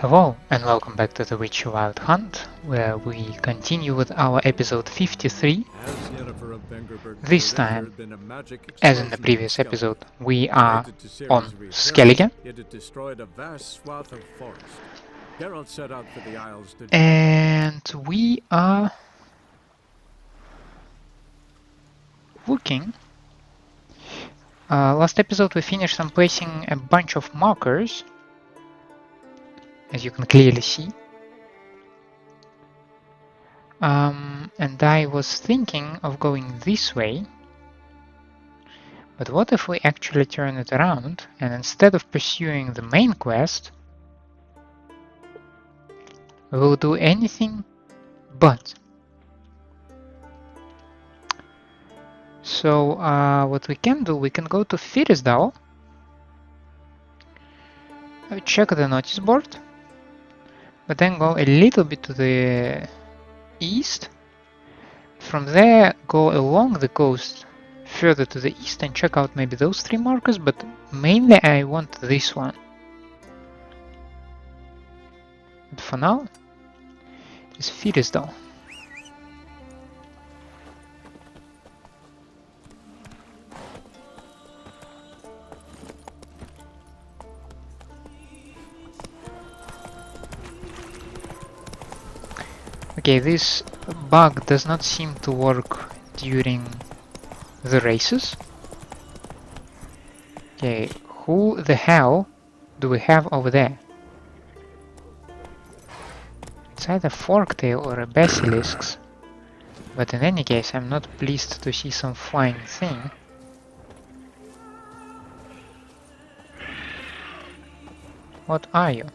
Hello and welcome back to the Witcher Wild Hunt, where we continue with our episode 53. This time, as in the previous episode, we are on Skellige. Geralt set out for the Isles to And we are looking. Last episode we finished on placing a bunch of markers, as you can clearly see. And I was thinking of going this way, but what if we actually turn it around and instead of pursuing the main quest, we will do anything but. So what we can do, we can go to Fyresdal, check the notice board, but then go a little bit to the east. From there, go along the coast further to the east and check out maybe those three markers, but mainly I want this one. But for now, it's Fyresdal. Okay, this bug does not seem to work during the races. Okay, who the hell do we have over there? It's either forktail or a basilisk, but in any case I'm not pleased to see some flying thing. What are you?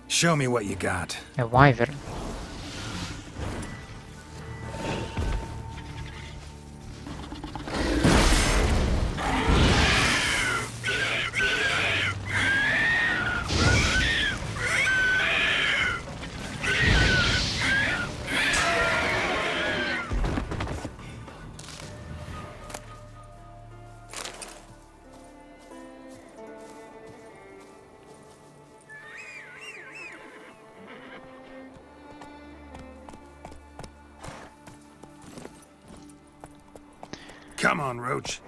Show me what you got. A wyvern. Come on, Roach.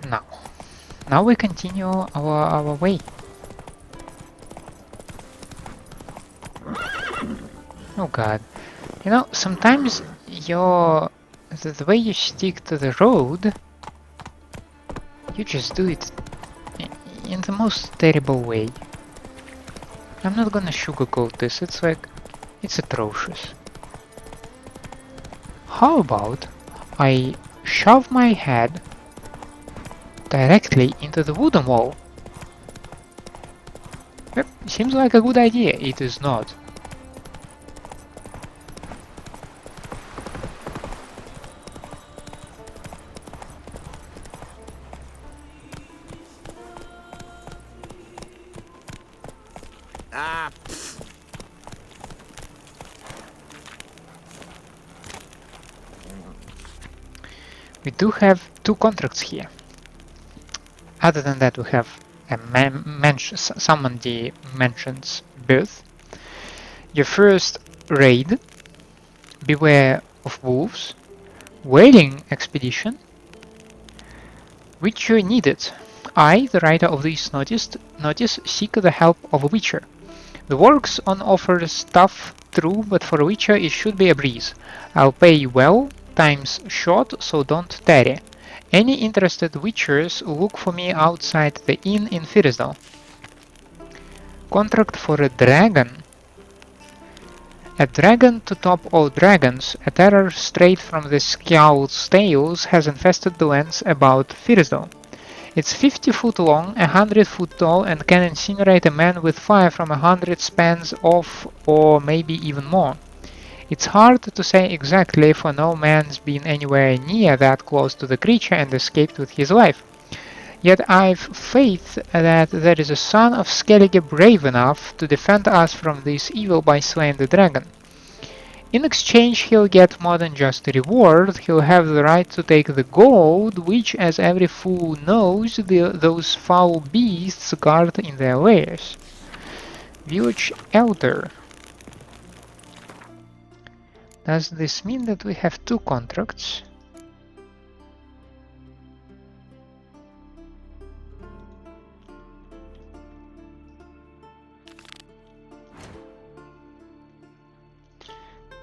Now we continue our way. Oh god. You know, sometimes the way you stick to the road, you just do it in the most terrible way. I'm not gonna sugarcoat this, it's atrocious. How about I shove my head directly into the wooden wall? Yep, seems like a good idea. It is not. We do have two contracts here. Other than that, we have a someone mentions birth. Your first raid, beware of wolves, whaling expedition, Witcher needed. I, the writer of this notice seek the help of a Witcher. The works on offer stuff true, but for a Witcher it should be a breeze. I'll pay you well, time's short, so don't tarry. Any interested Witchers look for me outside the inn in Fyresdal. Contract for a dragon. A dragon to top all dragons, a terror straight from the Skjald's tales has infested the lands about Fyresdal. It's 50 foot long, 100 foot tall, and can incinerate a man with fire from 100 spans off, or maybe even more. It's hard to say exactly, for no man's been anywhere near that close to the creature and escaped with his life. Yet I've faith that there is a son of Skellige brave enough to defend us from this evil by slaying the dragon. In exchange, he'll get more than just a reward. He'll have the right to take the gold, which, as every fool knows, those foul beasts guard in their lairs. Village Elder. Does this mean that we have 2 contracts?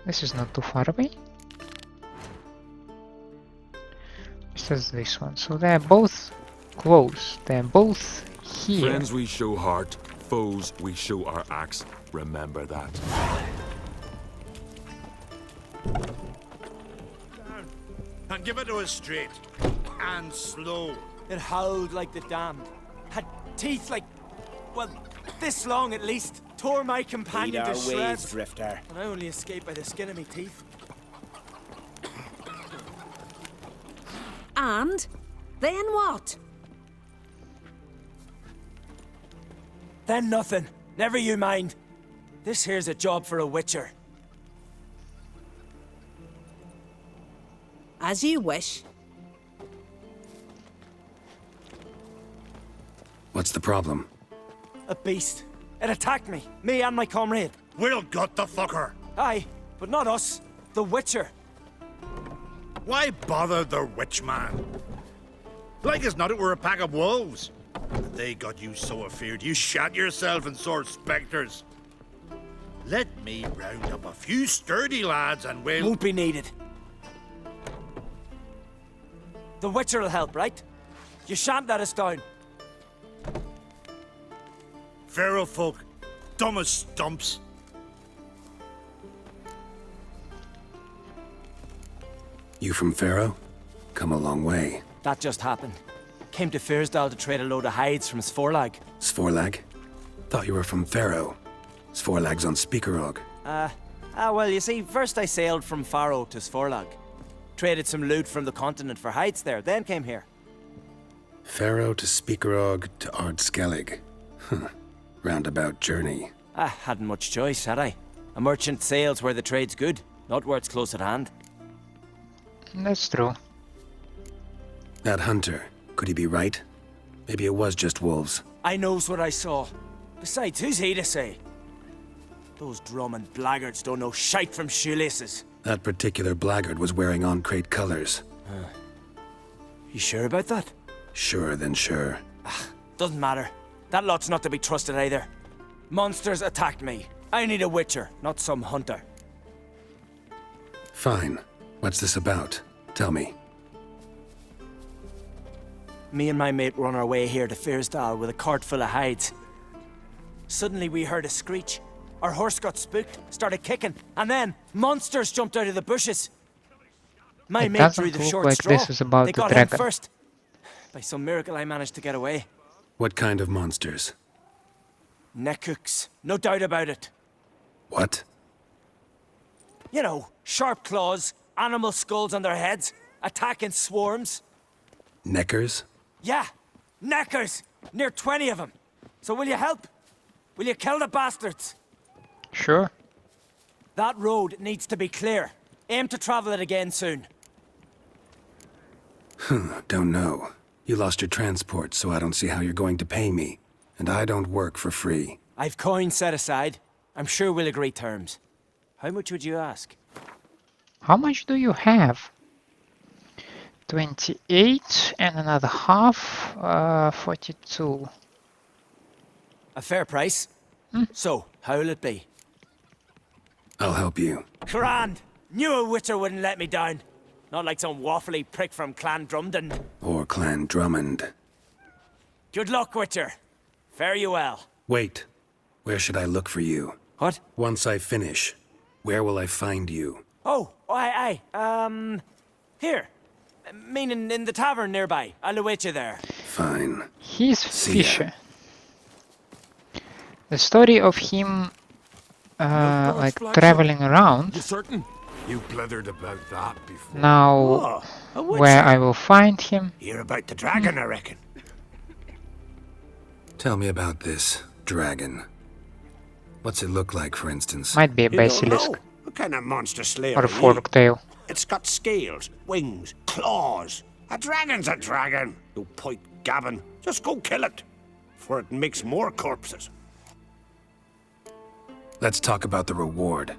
This is not too far away. Just this one. So they're both close. They're both here. Friends we show heart, foes we show our axe. Remember that. And give it to us straight. And slow. It howled like the damned. Had teeth like, well, this long at least. Tore my companion to shreds. Drifter. And I only escaped by the skin of my teeth. And? Then what? Then nothing. Never you mind. This here's a job for a witcher. As you wish. What's the problem? A beast. It attacked me and my comrade. We'll gut the fucker. Aye, but not us. The witcher. Why bother the witch man? Like as not it were a pack of wolves. They got you so afeard you shat yourself and saw spectres. Let me round up a few sturdy lads and we'll... Won't be needed. The witcher'll help, right? You shan't let us down. Faroe folk, dumb as stumps. You from Faroe? Come a long way. That just happened. Came to Fyresdal to trade a load of hides from Sforlag. Sforlag? Thought you were from Faroe. Sforlag's on Speakerog. Well, you see, first I sailed from Faroe to Sforlag. Traded some loot from the continent for hides there, then came here. Faroe to Speakerog to Ardskellig. Roundabout journey. I hadn't much choice, had I? A merchant sails where the trade's good, not where it's close at hand. That's true. That hunter, could he be right? Maybe it was just wolves. I knows what I saw. Besides, who's he to say? Those drumming blackguards don't know shite from shoelaces. That particular blackguard was wearing on-crate colors. You sure about that? Sure than sure. Doesn't matter. That lot's not to be trusted either. Monsters attacked me. I need a witcher, not some hunter. Fine. What's this about? Tell me. Me and my mate were on our way here to Fyresdal with a cart full of hides. Suddenly we heard a screech. Our horse got spooked, started kicking, and then monsters jumped out of the bushes. My It mate drew doesn't the look short like straw. this is about They the got dragon. him first. By some miracle I managed to get away. What kind of monsters? Neckhooks, no doubt about it. What? You know, sharp claws, animal skulls on their heads, attack in swarms. Neckers? Yeah, neckers! Near 20 of them. So will you help? Will you kill the bastards? Sure. That road needs to be clear. Aim to travel it again soon. Don't know. You lost your transport, so I don't see how you're going to pay me. And I don't work for free. I've coins set aside. I'm sure we'll agree terms. How much would you ask? How much do you have? 28 and another half, 42. A fair price. So, how will it be? I'll help you. Grand! Knew a witcher wouldn't let me down. Not like some waffly prick from Clan Drumden. Or Clan Drummond. Good luck, witcher. Fare you well. Wait. Where should I look for you? What? Once I finish, where will I find you? Oh, aye. Here. Meaning in the tavern nearby. I'll await you there. Fine. He's See ya. Fisher. The story of him like traveling around. You certain? You blithered about that before. Now, A witcher. where I will find him. Hear about the dragon, I reckon. Tell me about this dragon. What's it look like, for instance? Might be a You don't basilisk. know? What kind of monster slayer or a are you? forktail. It's got scales, wings, claws. A dragon's a dragon. No point gabbing. Just go kill it, for it makes more corpses. Let's talk about the reward.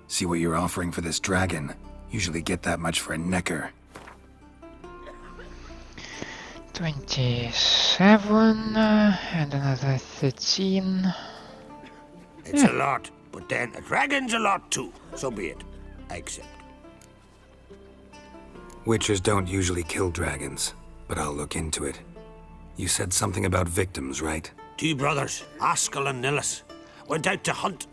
See what you're offering for this dragon. Usually get that much for a necker. 27 and another 13. It's a lot, but then a dragon's a lot too. So be it. I accept. Witchers don't usually kill dragons, but I'll look into it. You said something about victims, right? 2 brothers, Askell and Nillis, went out to hunt.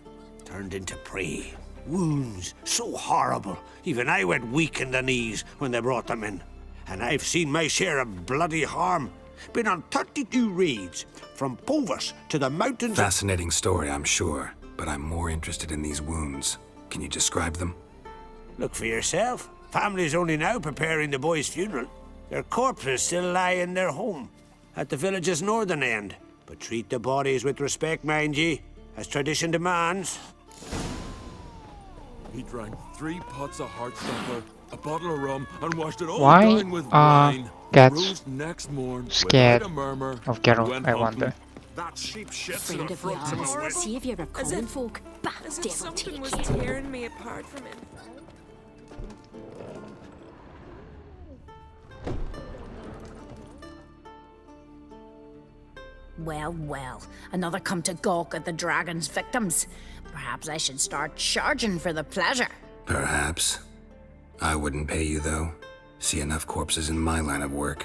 Turned into prey. Wounds so horrible. Even I went weak in the knees when they brought them in. And I've seen my share of bloody harm. Been on 32 raids, from Povus to the mountains. Fascinating story, I'm sure, but I'm more interested in these wounds. Can you describe them? Look for yourself. Family's only now preparing the boy's funeral. Their corpses still lie in their home, at the village's northern end. But treat the bodies with respect, mind ye, as tradition demands. He drank 3 pots of heartstopper, a bottle of rum, and washed it all Why down with are wine. cats Rose next morn scared without a murmur of and Geralt, went I hunting. wonder. That sheep shits in Friend her of front to yours. my See if you're a common folk. Bah, As if devil something take was care. tearing me apart from him. Well, well, another come to gawk at the dragon's victims. Perhaps I should start charging for the pleasure. Perhaps. I wouldn't pay you, though. See enough corpses in my line of work.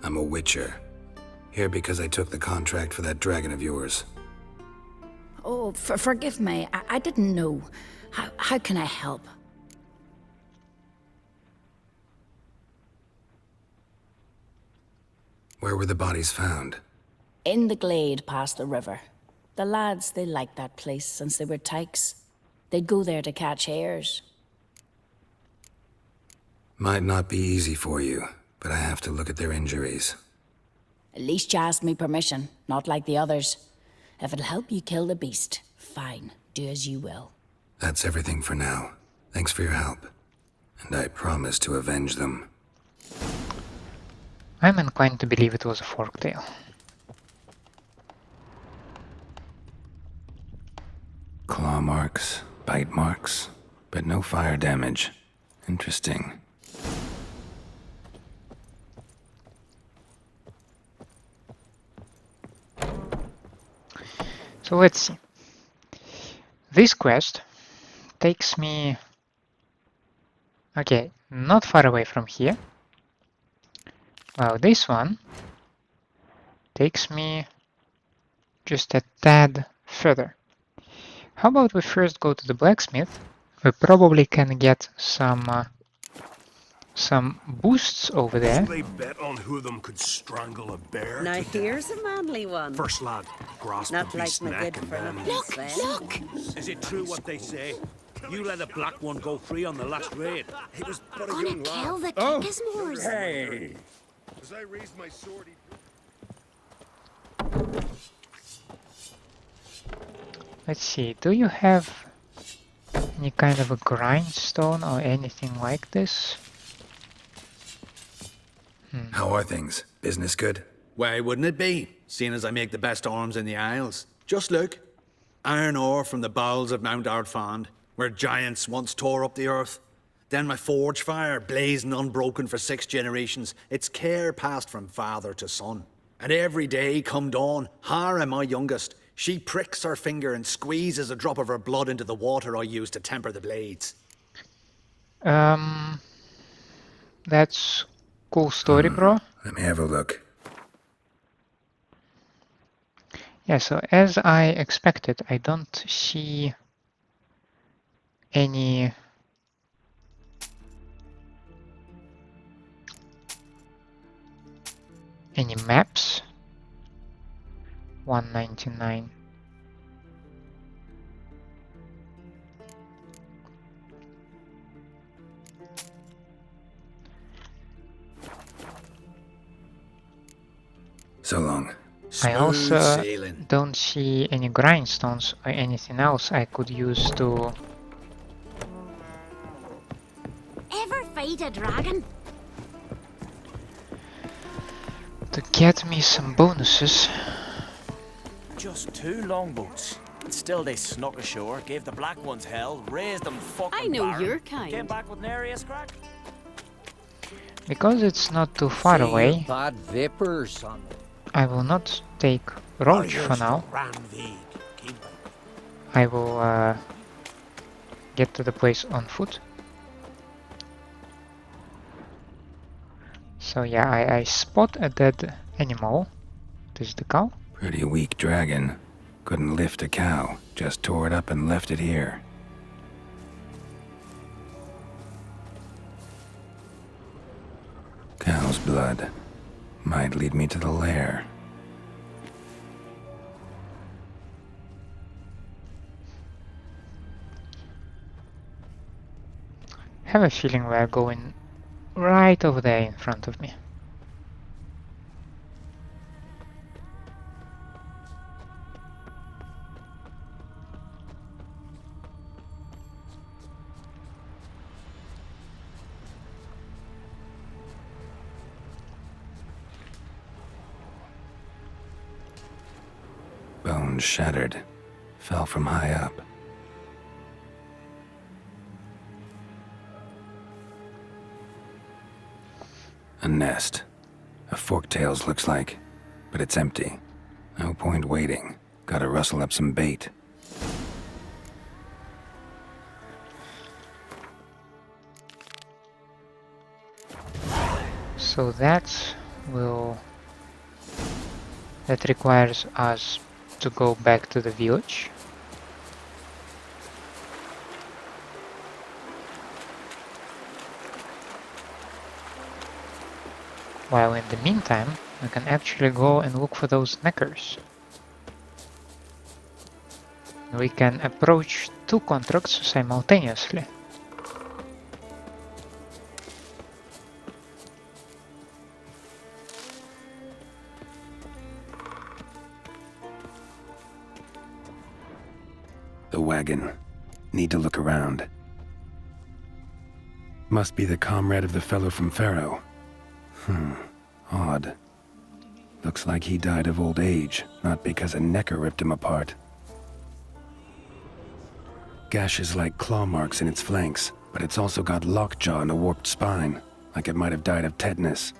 I'm a witcher. Here because I took the contract for that dragon of yours. Oh, forgive me. I didn't know. How can I help? Where were the bodies found? In the glade past the river. The lads, they liked that place since they were tykes. They'd go there to catch hares. Might not be easy for you, but I have to look at their injuries. At least you asked me permission, not like the others. If it'll help you kill the beast, fine. Do as you will. That's everything for now. Thanks for your help. And I promise to avenge them. I'm inclined to believe it was a forktail. Claw marks, bite marks, but no fire damage. Interesting. So let's see. This quest takes me, okay, not far away from here. Well, this one takes me just a tad further. How about we first go to the blacksmith? We probably can get some boosts over there. They bet on who of them could strangle a bear. Now here's a manly one. First lad, grasp Not the like beast's my neck good and friend. then... Look, look! Is it true what they say? You let a black one go free on the last raid. He was but a Gonna young kill lad. the Kickismores. Hey! As I raised my sword, he... Let's see, do you have any kind of a grindstone or anything like this? How are things? Business good? Why wouldn't it be, seeing as I make the best arms in the Isles? Just look. Iron ore from the bowels of Mount Ardfand, where giants once tore up the earth. Then my forge fire, blazing unbroken for 6 generations, its care passed from father to son. And every day come dawn, Hara, my youngest, she pricks her finger and squeezes a drop of her blood into the water I use to temper the blades. That's cool story, bro. Let me have a look. Yeah, so as I expected, I don't see any maps. 199. So long. I also sailing. don't see any grindstones or anything else I could use to Ever fight a dragon? get me some bonuses. Just 2 longboats. And still they snuck ashore, gave the black ones hell, raised them fucking I know barren, your kind. Came back with nary a scratch. Because it's not too far away, Bad vapors on I will not take Roach for now. I will get to the place on foot. So yeah, I spot a dead animal. This is the cow. Pretty weak dragon. Couldn't lift a cow, just tore it up and left it here. Cow's blood. Might lead me to the lair. Have a feeling we're going right over there in front of me. Bones shattered. Fell from high up. A nest. A forktail's looks like, but it's empty. No point waiting. Gotta rustle up some bait. So that requires us to go back to the village. While in the meantime, we can actually go and look for those knackers. We can approach 2 contracts simultaneously. The wagon. Need to look around. Must be the comrade of the fellow from Faroe. Odd. Looks like he died of old age, not because a necker ripped him apart. Gashes like claw marks in its flanks, but it's also got lockjaw and a warped spine, like it might have died of tetanus.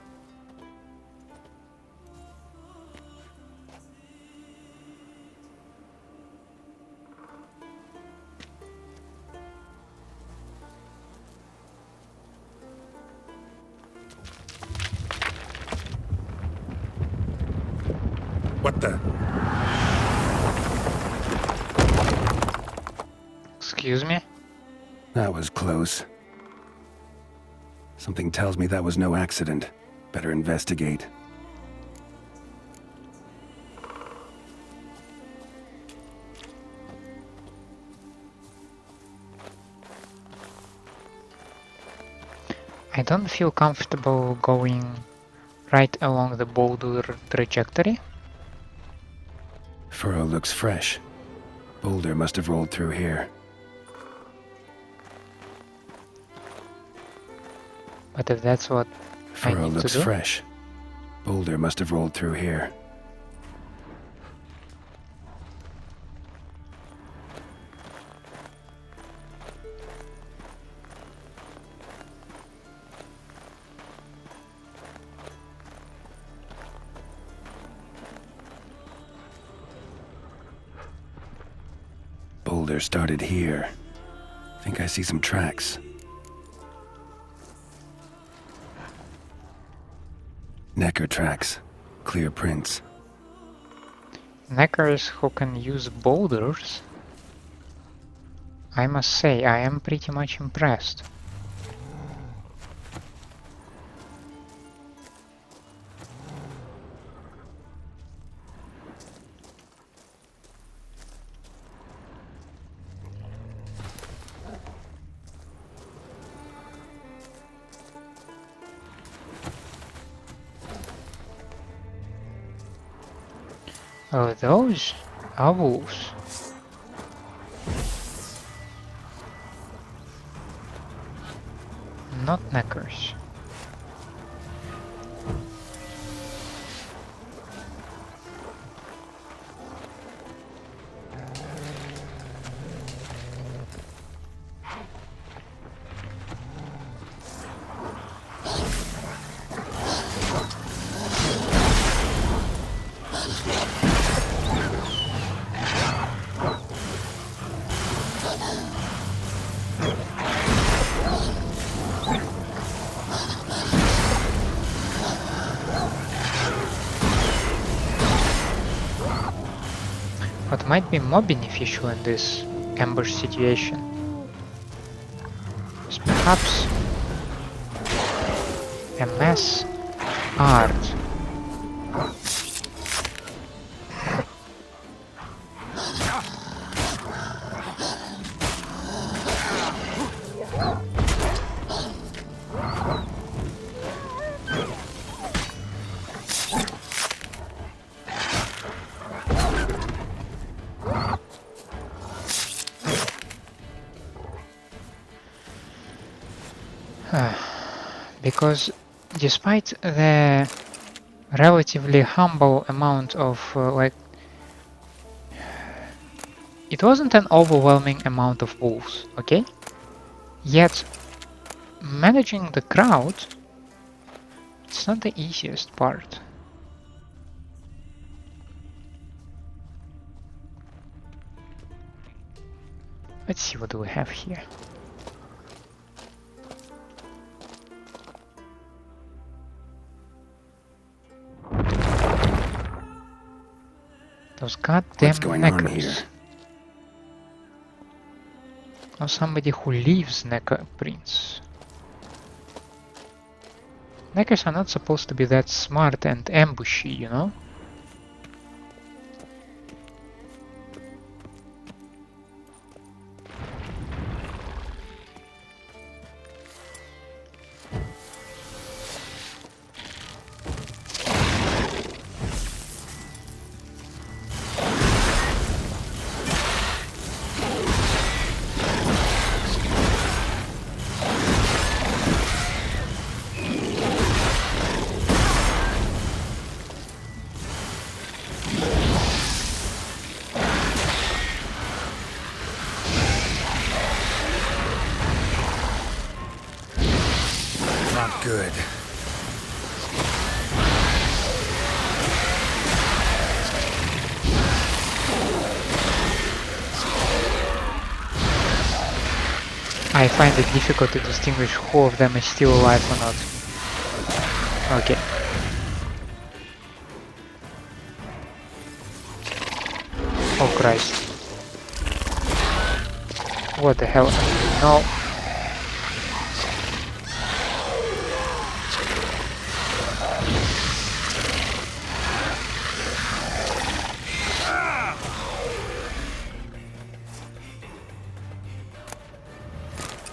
What the? Excuse me? That was close. Something tells me that was no accident. Better investigate. I don't feel comfortable going right along the boulder trajectory. Furrow looks fresh. Boulder must have rolled through here. But if that's what I Furrow need to looks do, fresh. Boulder must have rolled through here. Boulder started here. Think I see some tracks. Necker tracks. Clear prints. knackers who can use boulders, I must say I am pretty much impressed. Oh, those are wolves. Not knackers. What might be more beneficial in this ambush situation is perhaps a mass art. Because despite the relatively humble amount of it wasn't an overwhelming amount of wolves, okay? Yet managing the crowd, it's not the easiest part. Let's see, what do we have here? Those goddamn What's going on knackers. here? Or somebody who leaves knacker prints. Knackers are not supposed to be that smart and ambushy, you know? Not good. I find it difficult to distinguish who of them is still alive or not. Okay. Oh Christ. What the hell? No.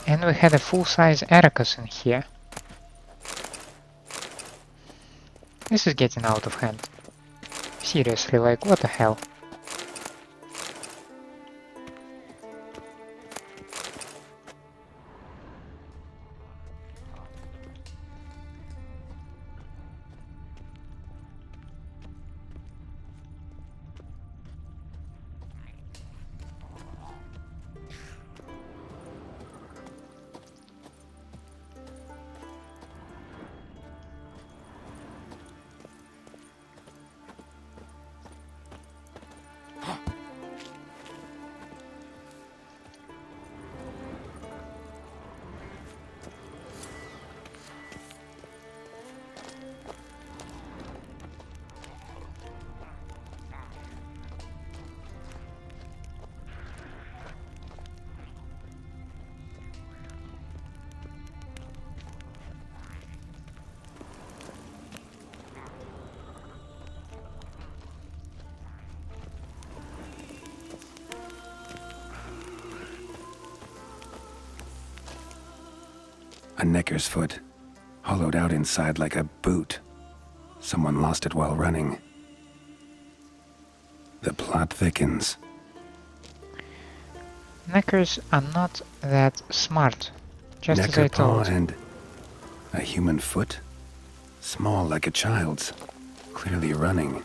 And we had a full-size Aracus in here. This is getting out of hand. Seriously, like, what the hell? A necker's foot, hollowed out inside like a boot. Someone lost it while running. The plot thickens. Knackers are not that smart, just as I Necker paw thought. and a human foot? Small like a child's. Clearly running.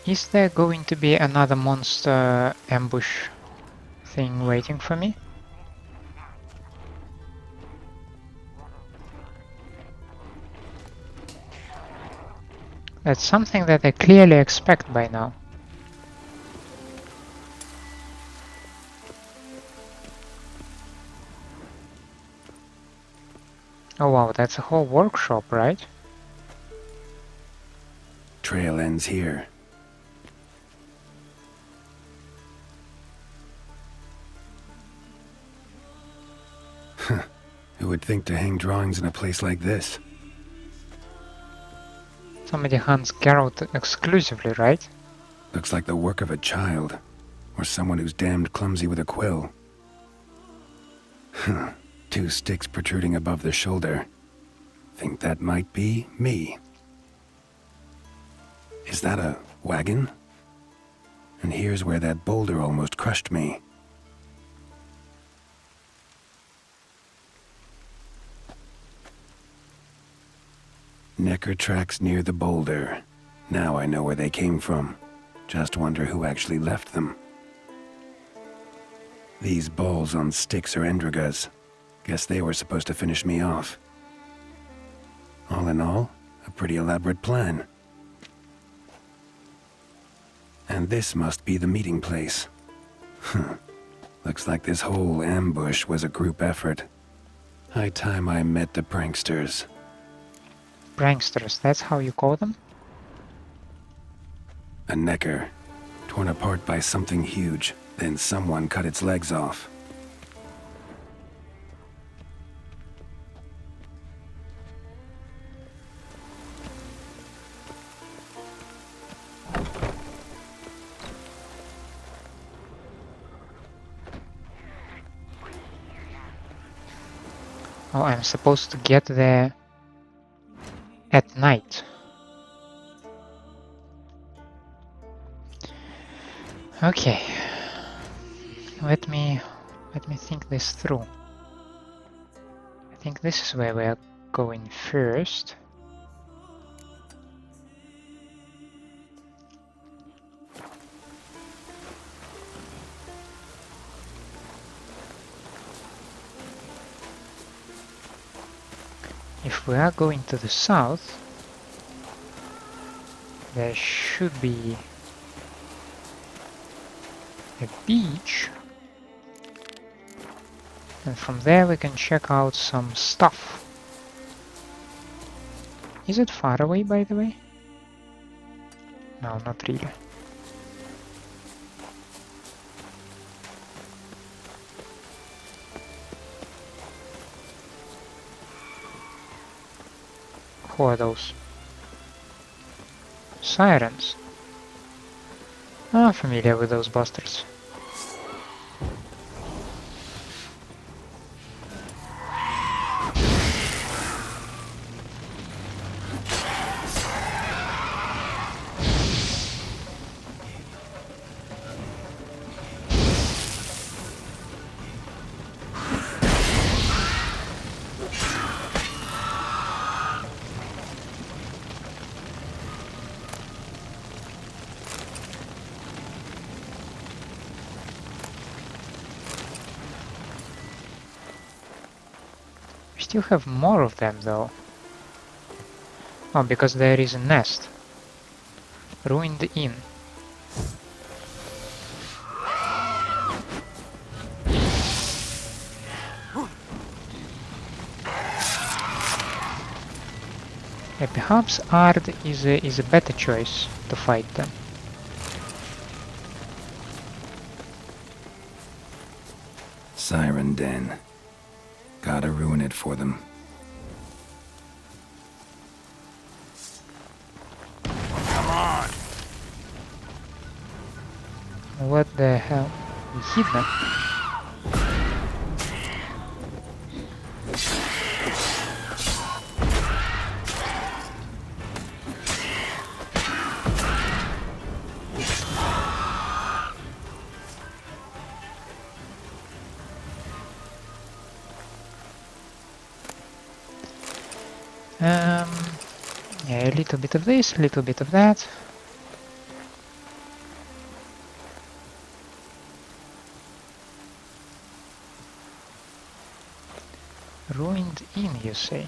Is there going to be another monster ambush thing waiting for me? That's something that I clearly expect by now. Oh wow, that's a whole workshop, right? Trail ends here. Who would think to hang drawings in a place like this? Somebody hunts Geralt exclusively, right? Looks like the work of a child. Or someone who's damned clumsy with a quill. Huh. 2 sticks protruding above the shoulder. Think that might be me. Is that a wagon? And here's where that boulder almost crushed me. Necker tracks near the boulder. Now I know where they came from. Just wonder who actually left them. These balls on sticks are Endrigas. Guess they were supposed to finish me off. All in all, a pretty elaborate plan. And this must be the meeting place. Looks like this whole ambush was a group effort. High time I met the pranksters. Pranksters, that's how you call them? A necker, torn apart by something huge, then someone cut its legs off. Oh, I'm supposed to get there at night. Okay. Let me think this through. I think this is where we're going first. If we are going to the south, there should be a beach, and from there we can check out some stuff. Is it far away, by the way? No, not really. Who are those? Sirens. Ah, familiar with those bastards. Still have more of them though. Oh, because there is a nest. Ruined inn. Yeah, perhaps Ard is a better choice to fight them. Siren den. Gotta ruin it for them. What the hell? We hit them. Yeah, a little bit of this, a little bit of that. Ruined inn, you say?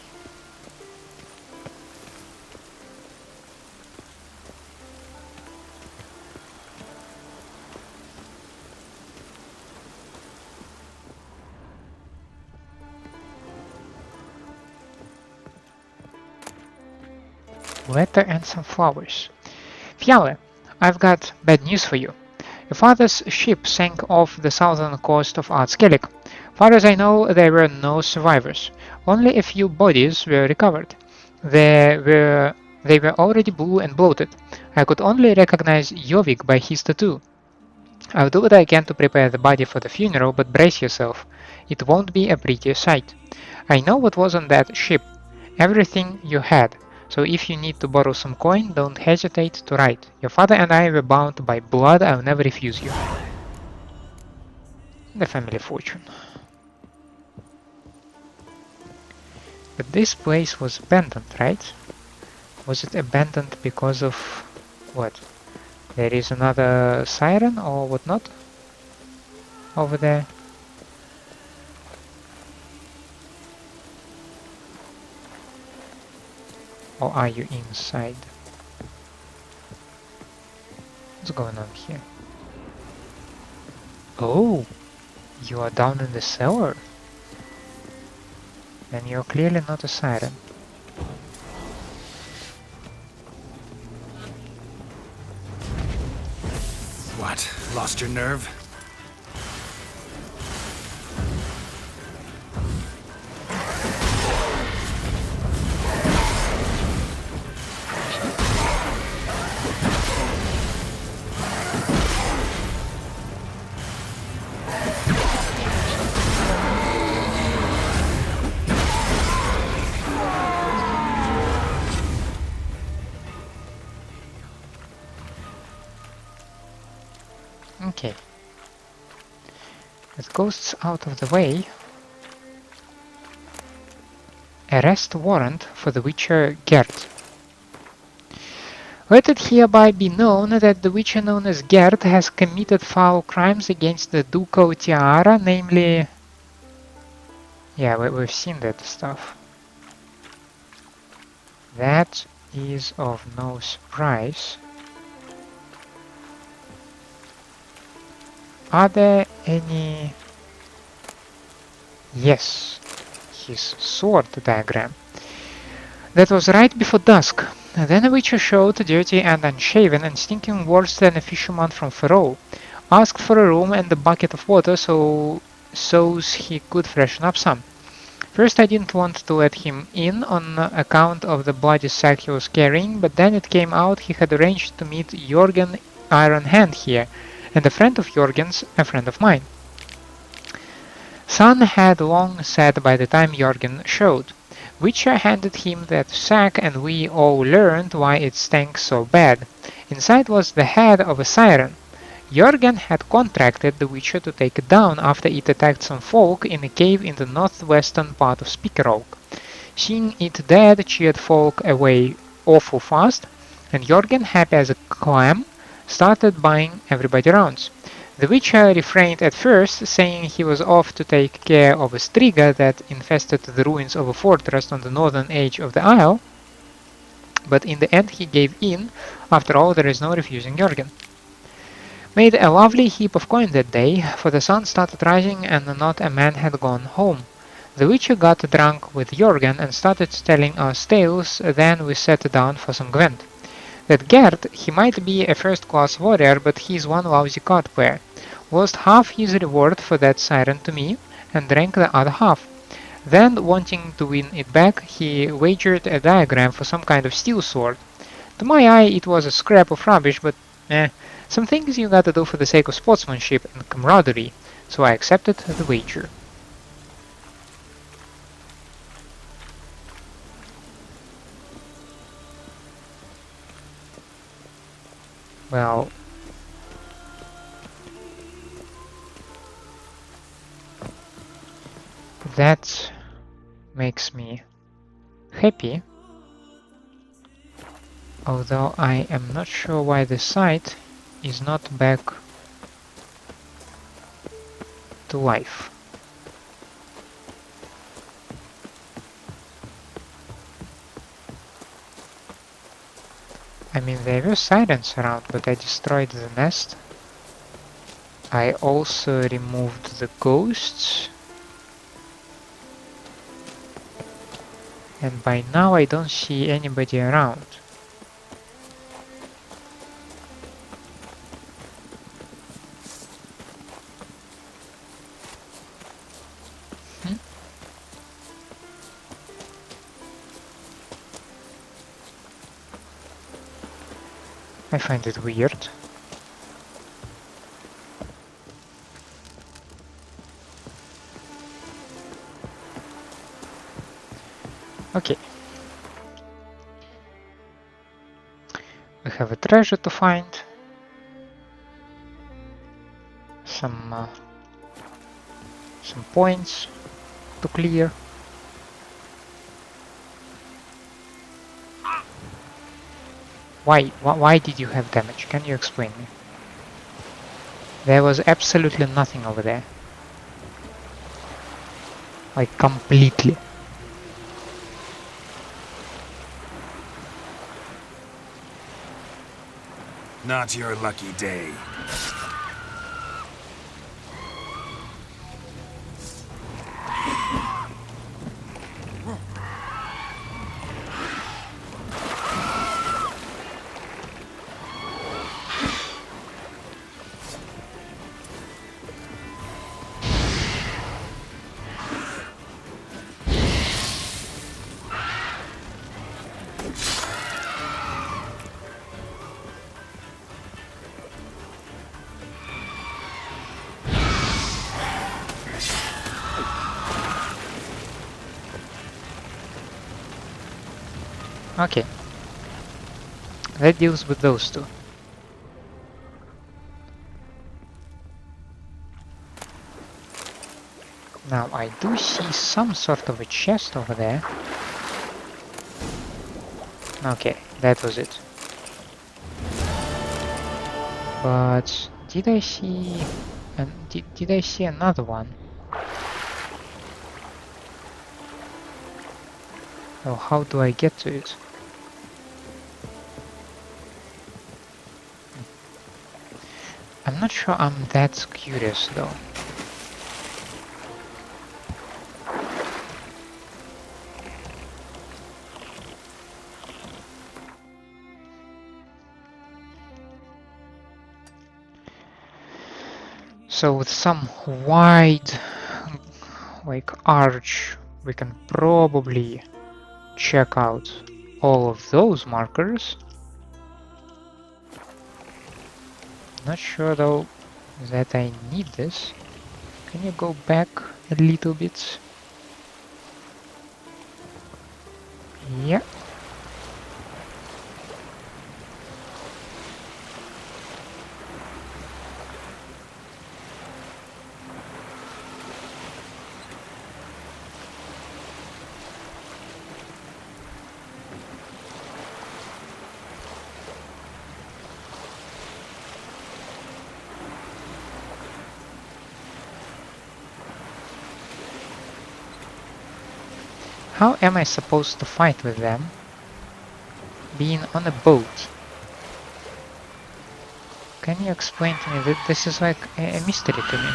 Water and some flowers. Fiale, I've got bad news for you. Your father's ship sank off the southern coast of Artskellig. Far as I know, there were no survivors. Only a few bodies were recovered. They were already blue and bloated. I could only recognize Jovik by his tattoo. I'll do what I can to prepare the body for the funeral, but brace yourself. It won't be a pretty sight. I know what was on that ship. Everything you had. So if you need to borrow some coin, don't hesitate to write. Your father and I were bound by blood, I'll never refuse you. The family fortune. But this place was abandoned, right? Was it abandoned because of what? There is another siren or whatnot over there? Or are you inside? What's going on here? Oh, you are down in the cellar. Then you're clearly not a siren. What? Lost your nerve? Okay. With ghosts out of the way, arrest warrant for the Witcher Gert. Let it hereby be known that the Witcher known as Gert has committed foul crimes against the ducal tiara, namely... Yeah, we've seen that stuff. That is of no surprise. Are there any... Yes, his sword diagram. That was right before dusk. Then a witcher showed, dirty and unshaven and stinking worse than a fisherman from Faroe. Asked for a room and a bucket of water so he could freshen up some. First I didn't want to let him in on account of the bloody sack he was carrying, but then it came out he had arranged to meet Jorgen Iron Hand here, and a friend of Jorgen's, a friend of mine. Sun had long set by the time Jorgen showed. Witcher handed him that sack and we all learned why it stank so bad. Inside was the head of a siren. Jorgen had contracted the Witcher to take it down after it attacked some folk in a cave in the northwestern part of Spikeroak. Seeing it dead cheered folk away awful fast, and Jorgen, happy as a clam, started buying everybody rounds. The Witcher refrained at first, saying he was off to take care of a striga that infested the ruins of a fortress on the northern edge of the isle, but in the end he gave in. After all, there is no refusing Jorgen. Made a lovely heap of coin that day, for the sun started rising and not a man had gone home. The Witcher got drunk with Jorgen and started telling us tales, then we sat down for some Gwent. That Gert, he might be a first-class warrior, but he's one lousy card player. Lost half his reward for that siren to me, and drank the other half. Then, wanting to win it back, he wagered a diagram for some kind of steel sword. To my eye it was a scrap of rubbish, but Some things you gotta do for the sake of sportsmanship and camaraderie, so I accepted the wager. Well, that makes me happy, although I am not sure why the site is not back to life. I mean, there were sirens around, but I destroyed the nest. I also removed the ghosts. And by now I don't see anybody around. I find it weird. Okay. We have a treasure to find. Some points to clear. Why did you have damage? Can you explain me? There was absolutely nothing over there. Like, completely. Not your lucky day. Okay. That deals with those two. Now I do see some sort of a chest over there. Okay, that was it. But did I see did I see another one? Oh, how do I get to it? I'm not sure I'm that curious though. So with some wide like arch we can probably check out all of those markers. Not sure though that I need this. Can you go back a little bit? Yeah. How am I supposed to fight with them? Being on a boat. Can you explain to me that this is like a mystery to me?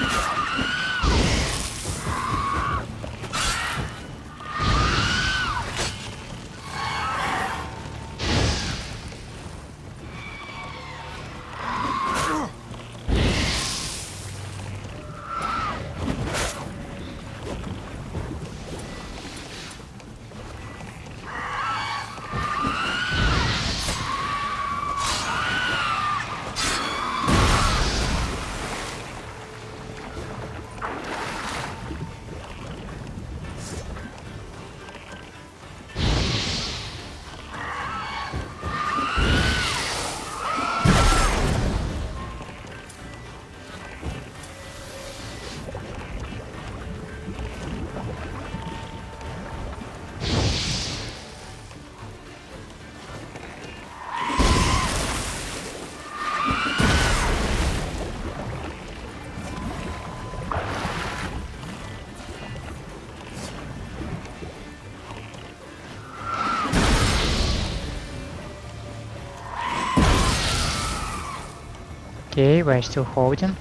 Okay, we're still holding.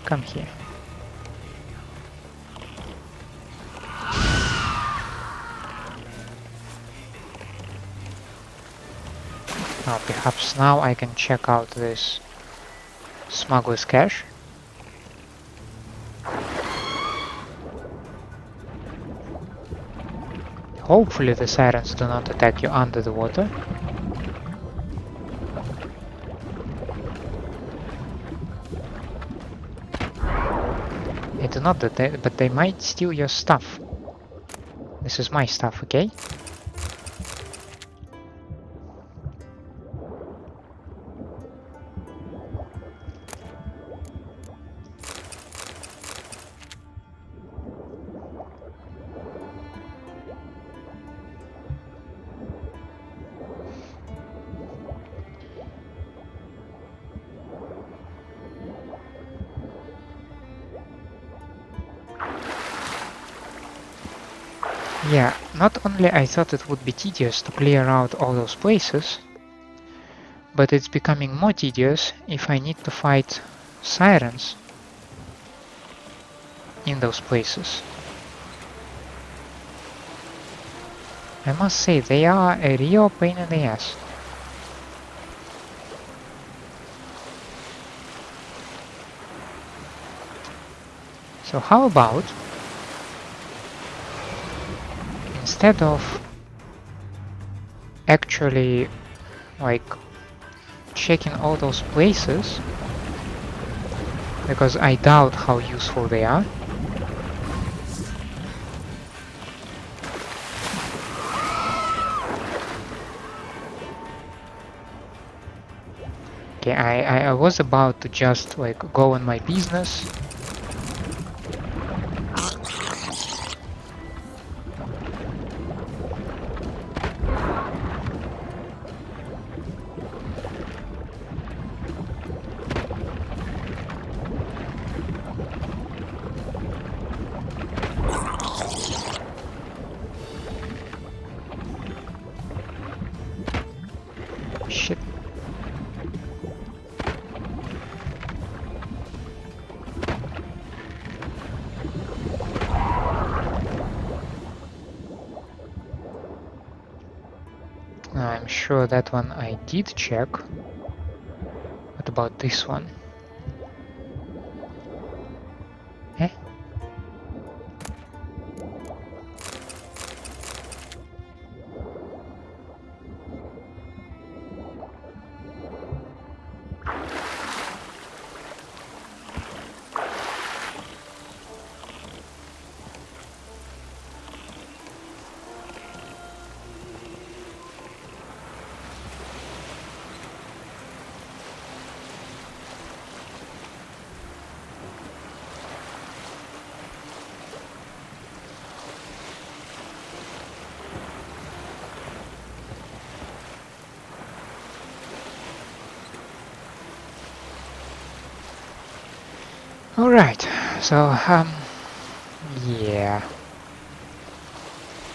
Come here. Now, perhaps now I can check out this smuggler's cache. Hopefully the sirens do not attack you under the water. They do not, but they might steal your stuff. This is my stuff, okay? Yeah, not only I thought it would be tedious to clear out all those places, but it's becoming more tedious if I need to fight sirens in those places. I must say, they are a real pain in the ass. So how about, instead of actually like checking all those places, because I doubt how useful they are, okay, I was about to just like go on my business. Shit. I'm sure that one I did check. What about this one? Eh? Alright, so, yeah.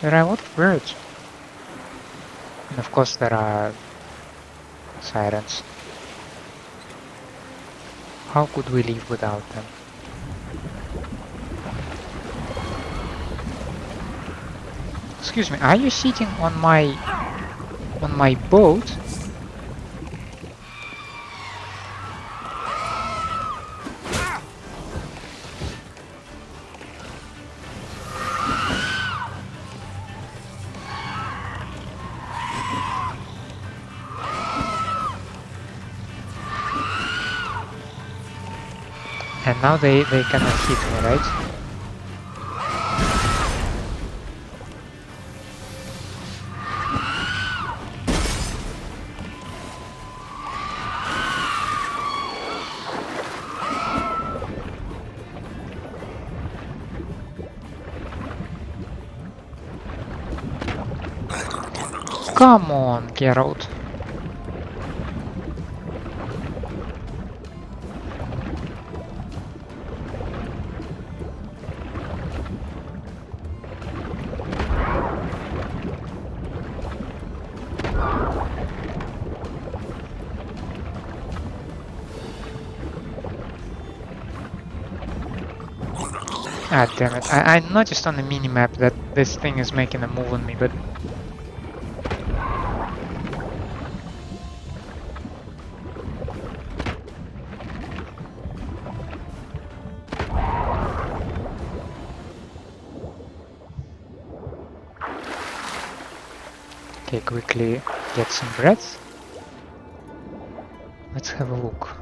There are a lot of birds. And of course there are sirens. How could we live without them? Excuse me, are you sitting on my boat? And now they cannot hit me, right? Come on, Geralt. Ah, damn it. I noticed on the mini-map that this thing is making a move on me, but... Okay, quickly get some breath. Let's have a look.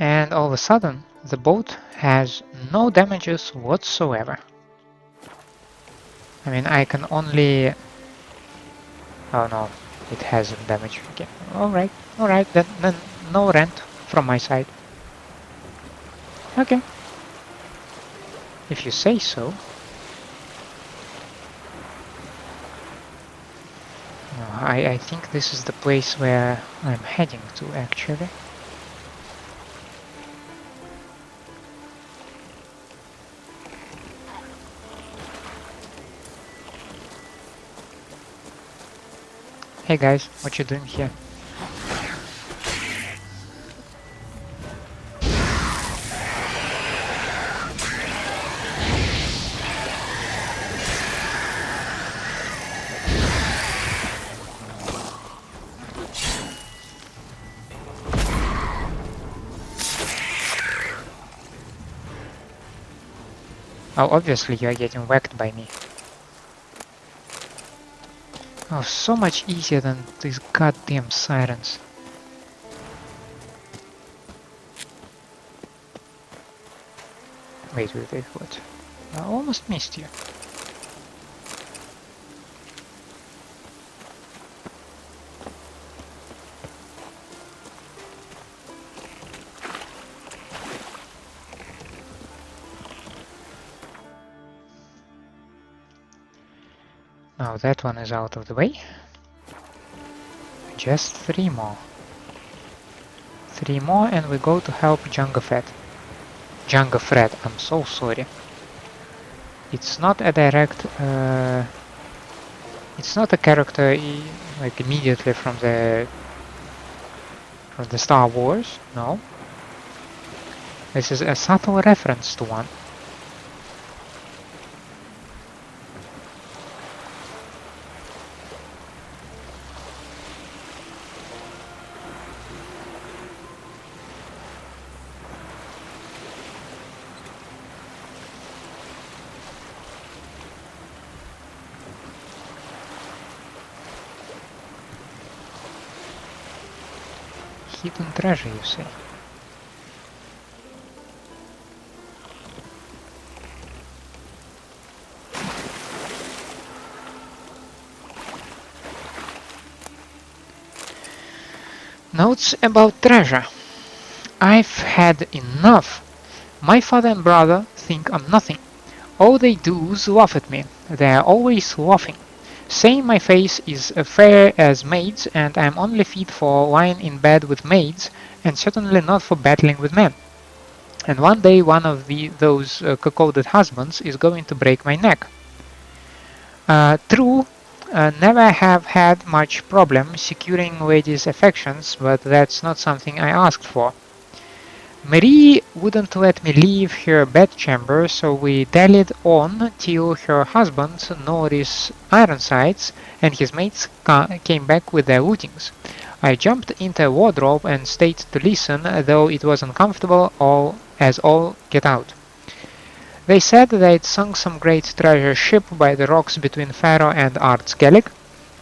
And all of a sudden, the boat has no damages whatsoever. I mean, I can only... Oh no, it has damage again. Alright, then no rent from my side. Okay. If you say so. No, I think this is the place where I'm heading to, actually. Hey guys, what you doing here? Oh, obviously you are getting whacked by me. Oh, so much easier than these goddamn sirens. Wait, what? I almost missed you. Now that one is out of the way. Just 3 more. 3 more and we go to help Djenge. Djenge, I'm so sorry. It's not a direct... it's not a character like immediately from the Star Wars, no. This is a subtle reference to one. Hidden treasure, you say? Notes about treasure. I've had enough. My father and brother think I'm nothing. All they do is laugh at me. They're always laughing, saying my face is fair as maids and I'm only fit for lying in bed with maids and certainly not for battling with men. And one day one of those cuckolded husbands is going to break my neck. True, never have had much problem securing ladies' affections, but that's not something I asked for. Marie wouldn't let me leave her bedchamber, so we dallied on till her husband noticed Ironsides and his mates came back with their lootings. I jumped into a wardrobe and stayed to listen, though it was uncomfortable all get out. They said they'd sunk some great treasure ship by the rocks between Faroe and Artskellig,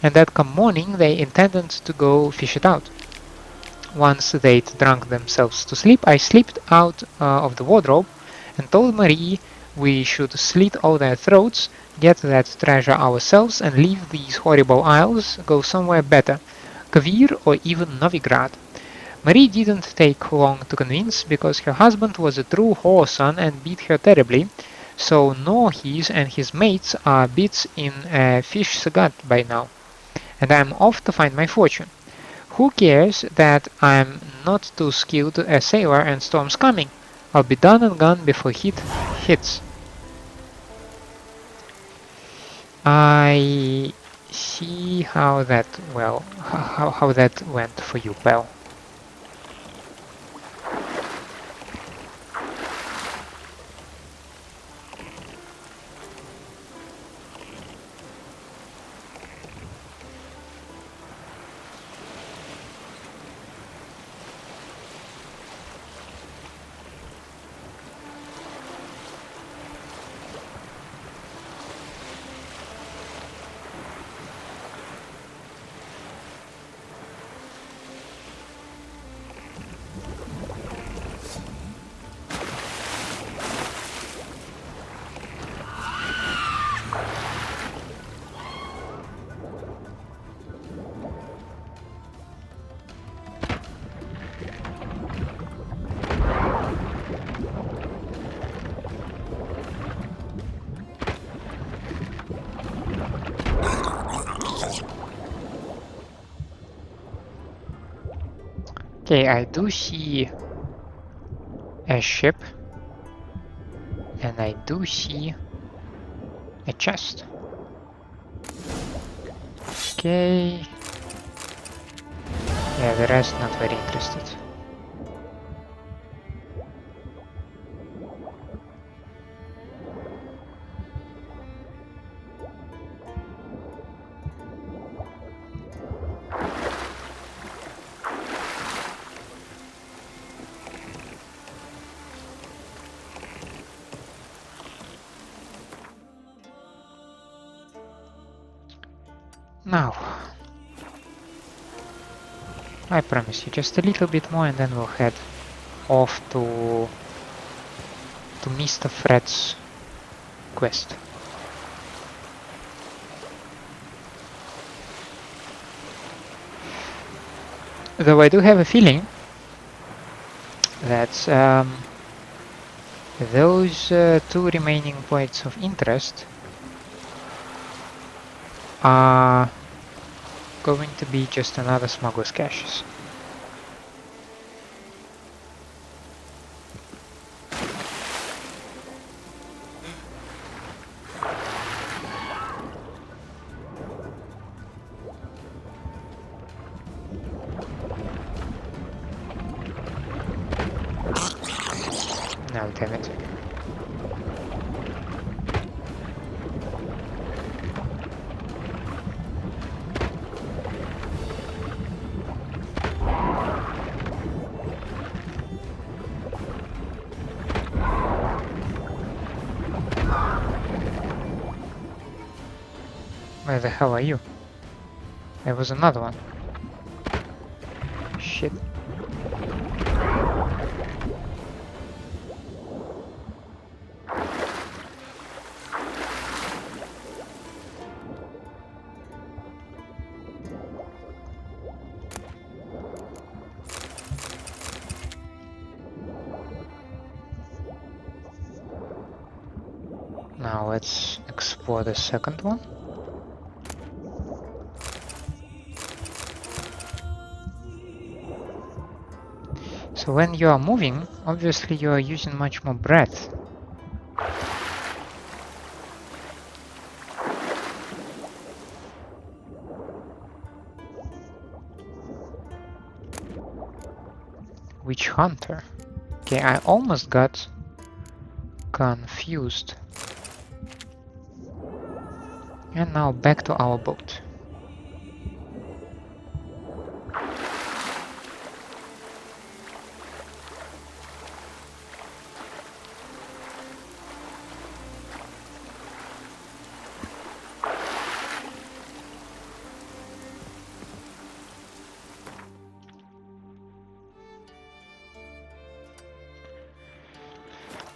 and that come morning they intended to go fish it out. Once they'd drunk themselves to sleep, I slipped out of the wardrobe and told Marie we should slit all their throats, get that treasure ourselves, and leave these horrible isles, go somewhere better, Kvir or even Novigrad. Marie didn't take long to convince, because her husband was a true whoreson and beat her terribly, so Norhis and his mates are bits in a fish's gut by now, and I'm off to find my fortune. Who cares that I'm not too skilled a sailor and storm's coming? I'll be done and gone before heat hits. I see how that went for you, pal. Okay, I do see a ship, and I do see a chest. Okay. Yeah, the rest not very interested. Now, I promise you just a little bit more and then we'll head off to Mr. Fred's quest. Though I do have a feeling that those two remaining points of interest are going to be just another smuggler's caches. No, damn it. Where the hell are you? There was another one. Shit. Now let's explore the second one. So when you are moving, obviously you are using much more breath. Witch Hunter. Okay, I almost got confused. And now back to our boat.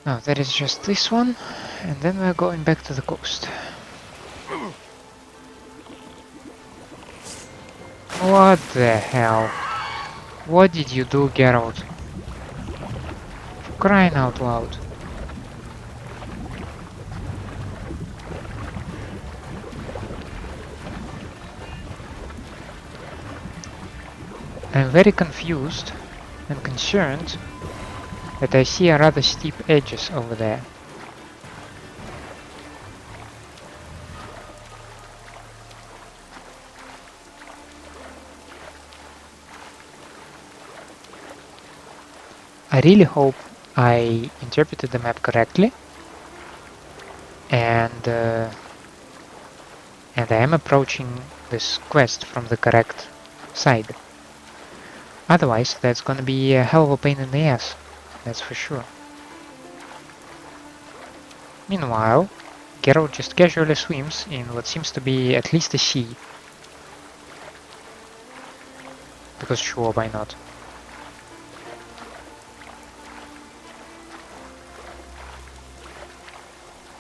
No, that is just this one, and then we're going back to the coast. What the hell? What did you do, Geralt? For crying out loud. I'm very confused and concerned that I see a rather steep edges over there. I really hope I interpreted the map correctly, and I am approaching this quest from the correct side. Otherwise, that's gonna be a hell of a pain in the ass, that's for sure. Meanwhile, Geralt just casually swims in what seems to be at least a sea. Because sure, why not?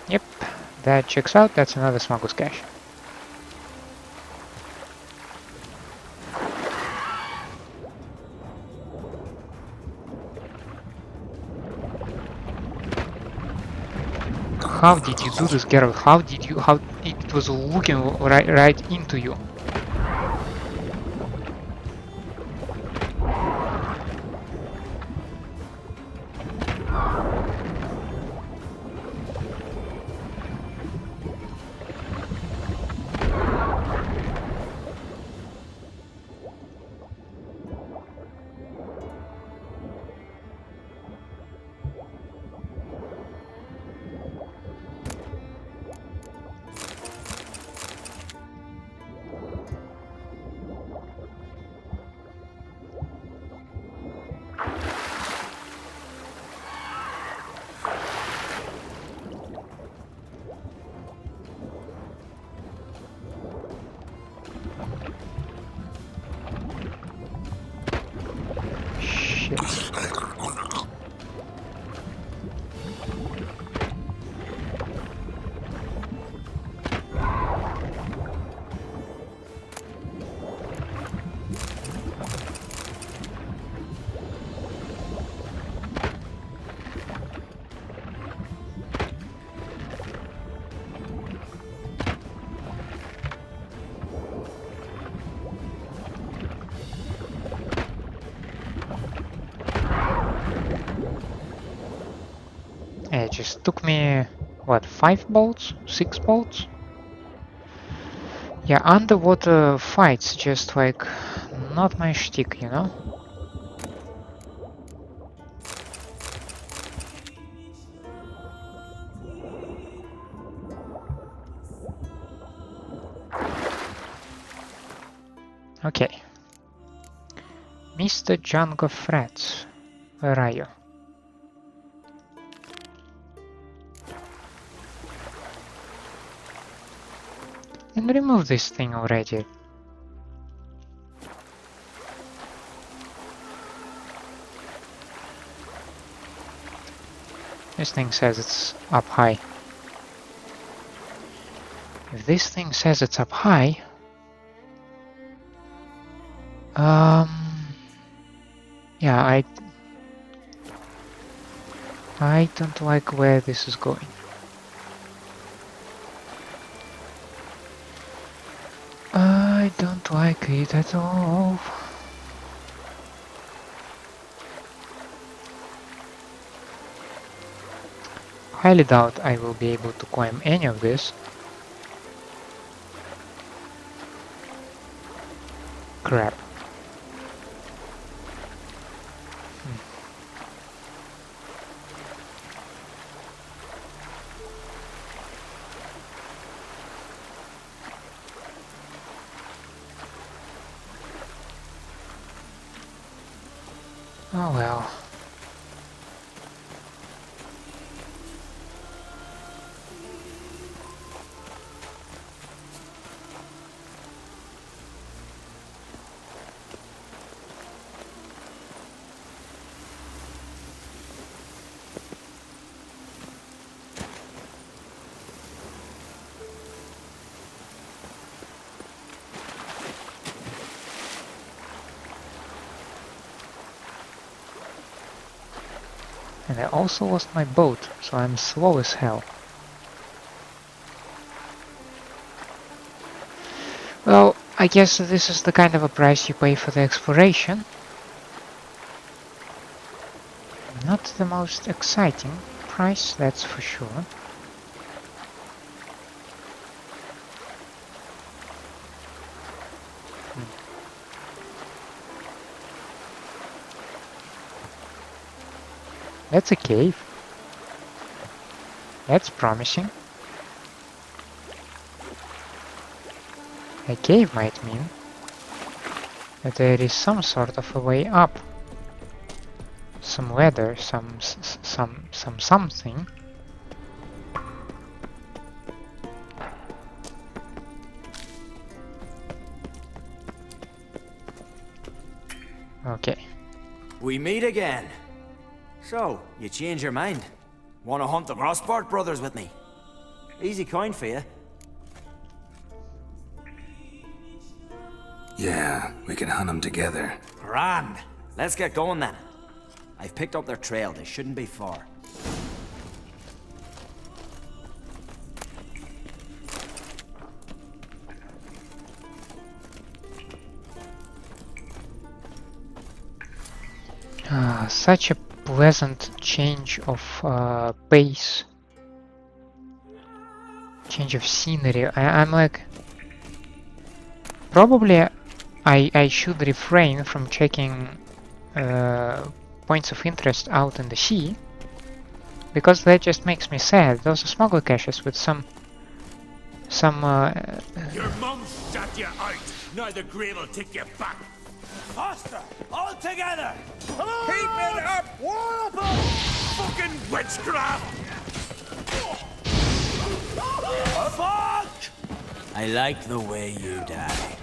Yep, that checks out. That's another smuggler's cache. How did you do this, Geralt? How it was looking right into you? It just took me, what, 5 bolts? 6 bolts? Yeah, underwater fights just like not my shtick, you know? Okay. Mr. Djenge Frats, where are you? And remove this thing already. This thing says it's up high. If this thing says it's up high, yeah, I don't like where this is going. I don't like it at all. Highly doubt I will be able to climb any of this. Crap. Oh well. And I also lost my boat, so I'm slow as hell. Well, I guess this is the kind of a price you pay for the exploration. Not the most exciting price, that's for sure. That's a cave. That's promising. A cave might mean that there is some sort of a way up. Some ladder, something. Okay. We meet again. So, you change your mind? Wanna hunt the Grossport brothers with me? Easy coin for you. Yeah, we can hunt them together. Grand. Let's get going then. I've picked up their trail. They shouldn't be far. Such a pleasant change of pace. Change of scenery. I'm like... Probably I should refrain from checking points of interest out in the sea, because that just makes me sad. Those are smuggler caches with some Your mum shut you out. Now the grave will take you back. Faster! All together! Keep it up! Warble! Fucking witchcraft! Fuck! I like the way you die.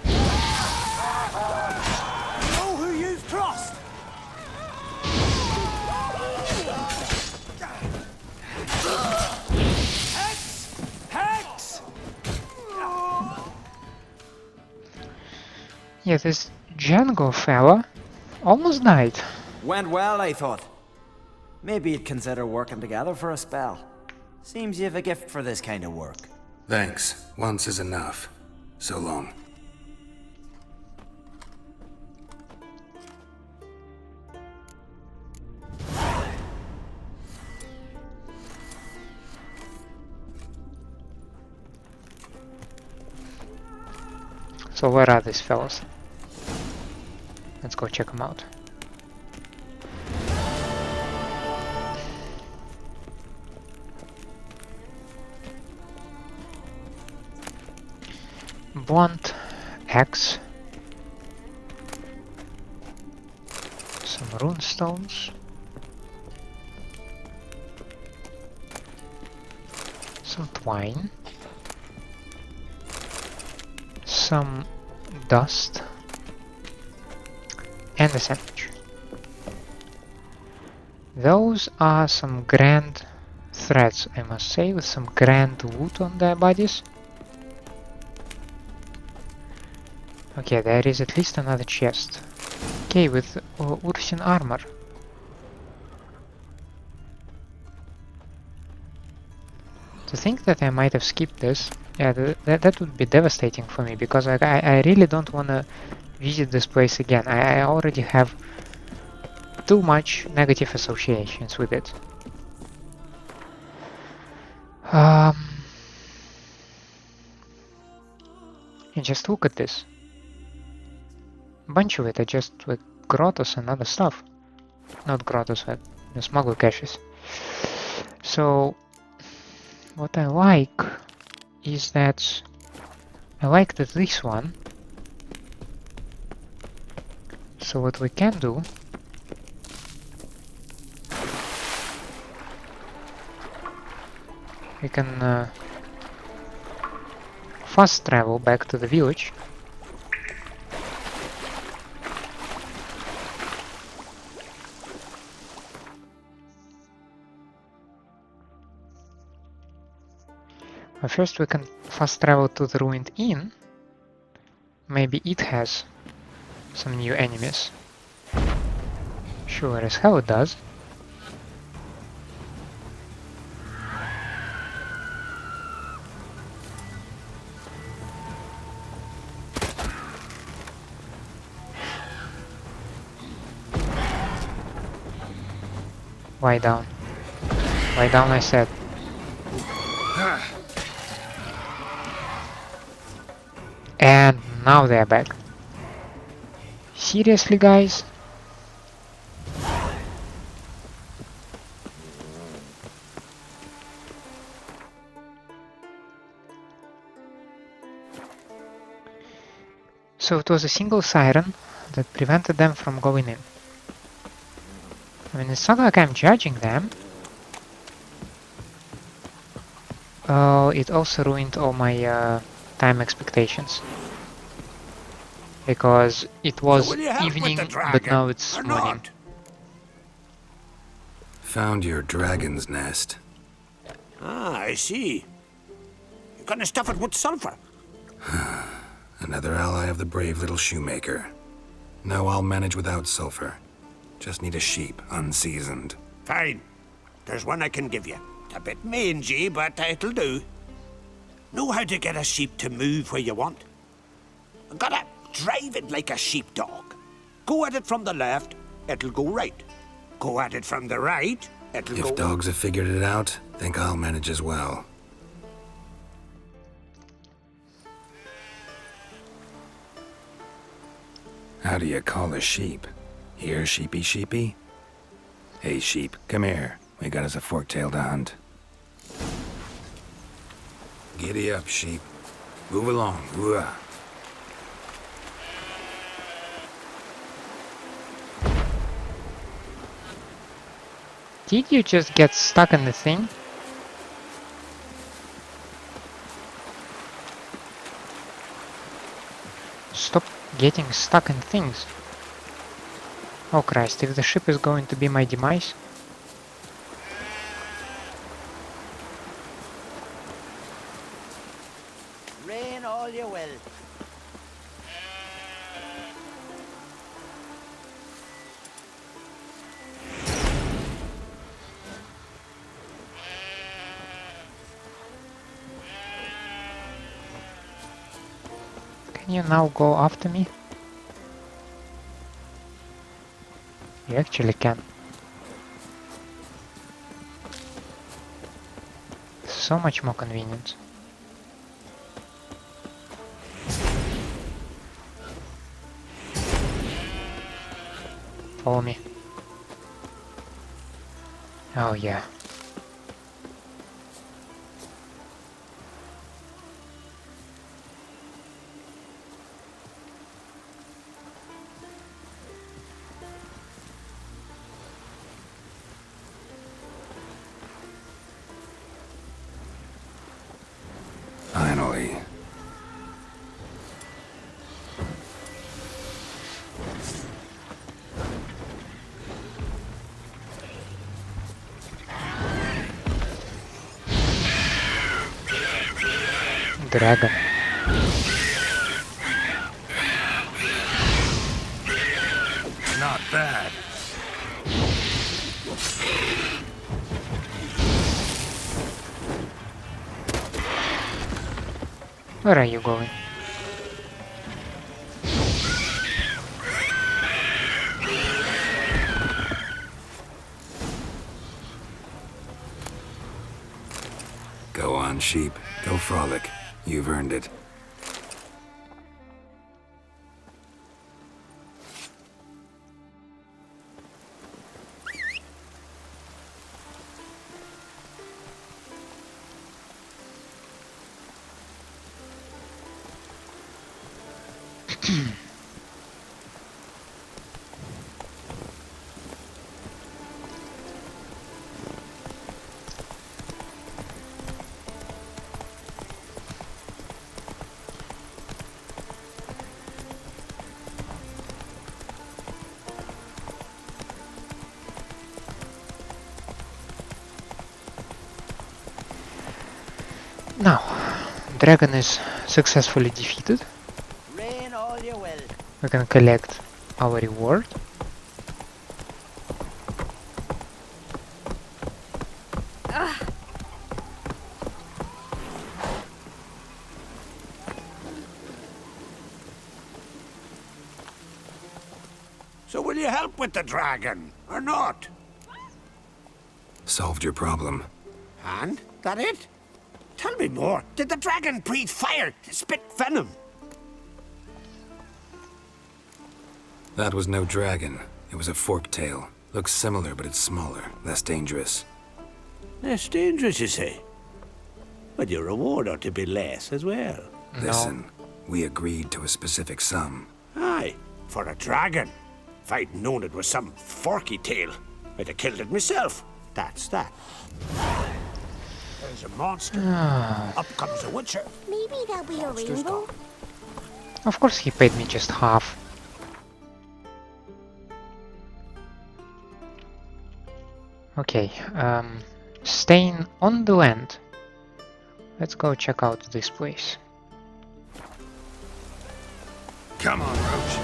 Know who you've crossed? Hex! Hex! Yeah, this Djenge fella almost died. Went well, I thought. Maybe you'd consider working together for a spell. Seems you have a gift for this kind of work. Thanks. Once is enough. So long. So where are these fellows? Let's go check them out. Blunt axe, some runestones, some twine, some dust, and a sandwich. Those are some grand threads, I must say, with some grand wood on their bodies. Okay, there is at least another chest. Okay, with ursine armor. To think that I might have skipped this, yeah, that would be devastating for me, because I really don't want to visit this place again. I already have too much negative associations with it. And just look at this. Bunch of it are just like grottos and other stuff. Not grottos, but the smuggler caches. So what I like is that I like that this one. So what we can do, we can fast travel back to the village. But first we can fast travel to the ruined inn. Maybe it has some new enemies. Sure as hell it does. Why down? Why down, I said. And now they're back. Seriously, guys? So it was a single siren that prevented them from going in. I mean, it's not like I'm judging them. Oh, it also ruined all my time expectations. Because it was will you help with evening, the but now dragon, it's or morning. not? Found your dragon's nest. Ah, I see. You're gonna stuff it with sulfur. Another ally of the brave little shoemaker. No, I'll manage without sulfur. Just need a sheep, unseasoned. Fine. There's one I can give you. A bit mangy, but it'll do. Know how to get a sheep to move where you want? Gotta drive it like a sheepdog. Go at it from the left, it'll go right. Go at it from the right, it'll go... If dogs have figured it out, think I'll manage as well. How do you call a sheep? Here, sheepy sheepy? Hey sheep, come here. We got us a forktail to hunt. Giddy up, sheep. Move along. Ooh. Did you just get stuck in the thing? Stop getting stuck in things. Oh Christ, if the ship is going to be my demise. Rain all you will. Can you now go after me? You actually can. So much more convenient. Follow me. Oh yeah. Finally. Dragon. Not bad. Where are you going? Go on, sheep. Go frolic. You've earned it. Now, dragon is successfully defeated. Rain all you will. We can collect our reward. So will you help with the dragon, or not? Solved your problem. And? That it? Tell me more. Did the dragon breathe fire? Spit venom? That was no dragon. It was a forktail. Looks similar, but it's smaller, less dangerous. Less dangerous, you say? But your reward ought to be less as well. Listen, we agreed to a specific sum. Aye, for a dragon. If I'd known it was some forky tail, I'd have killed it myself. That's that. There's a monster. Up comes a witcher. Maybe there'll be a Monster's rainbow. gone. Of course he paid me just half. Okay, staying on the land. Let's go check out this place. Come on, Roach.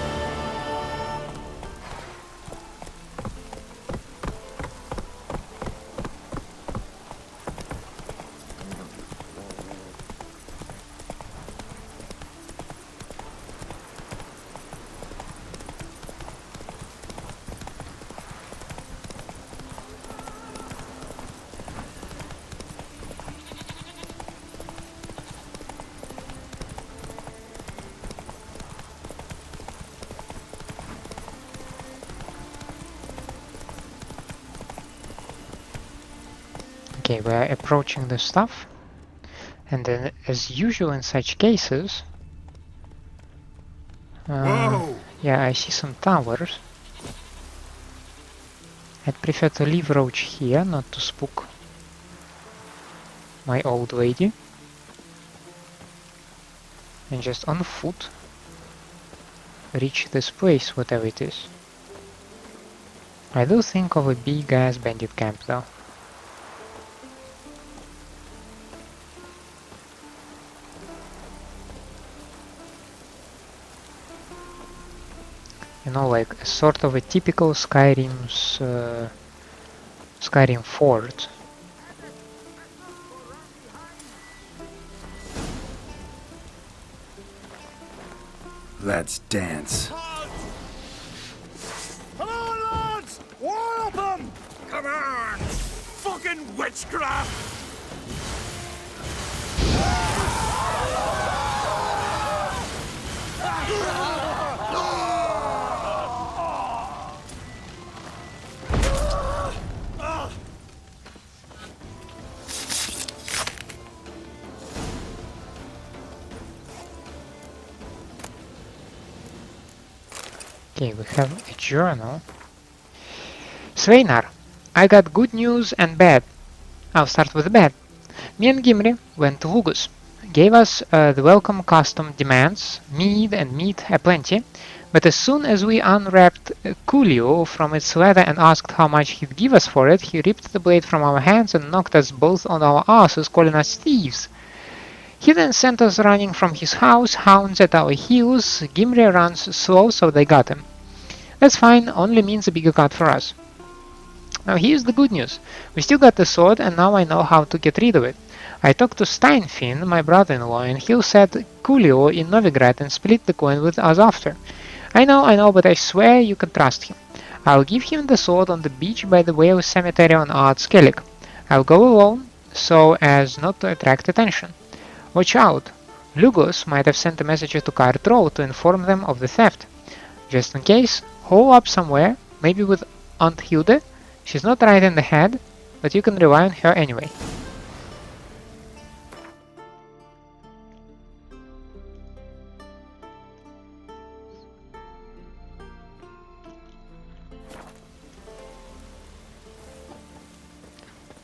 Okay, we're approaching the stuff, and then, as usual in such cases, yeah, I see some towers. I'd prefer to leave Roach here, not to spook my old lady, and just on foot reach this place, whatever it is. I do think of a big ass bandit camp though. You know, like a sort of a typical Skyrim's Skyrim fort. Let's dance. Come on, lads! War up 'em! Come on! Fucking witchcraft! Okay, we have a journal. Sveinar, I got good news and bad. I'll start with the bad. Me and Gimri went to Lugus. Gave us the welcome custom demands, mead and meat aplenty, but as soon as we unwrapped Coolio from its leather and asked how much he'd give us for it, he ripped the blade from our hands and knocked us both on our asses, calling us thieves. He then sent us running from his house, hounds at our heels. Gimri runs slow, so they got him. That's fine, only means a bigger cut for us. Now here's the good news. We still got the sword, and now I know how to get rid of it. I talked to Steinfinn, my brother-in-law, and he said Coolio in Novigrad and split the coin with us after. I know, but I swear you can trust him. I'll give him the sword on the beach by the Whale Cemetery on Ardskellig. I'll go alone, so as not to attract attention. Watch out! Lugos might have sent a message to Cartro to inform them of the theft. Just in case, hole up somewhere, maybe with Aunt Hilde. She's not right in the head, but you can rely on her anyway.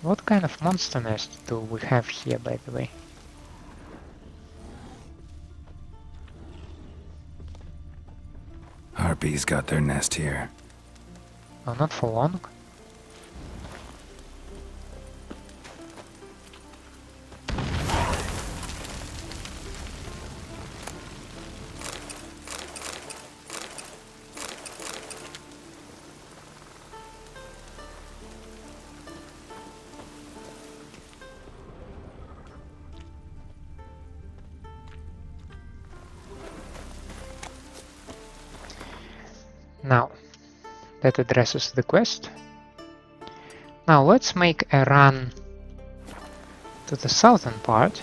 What kind of monster nest do we have here, by the way? Harpies got their nest here. Oh, not for long. Now, that addresses the quest. Now let's make a run to the southern part.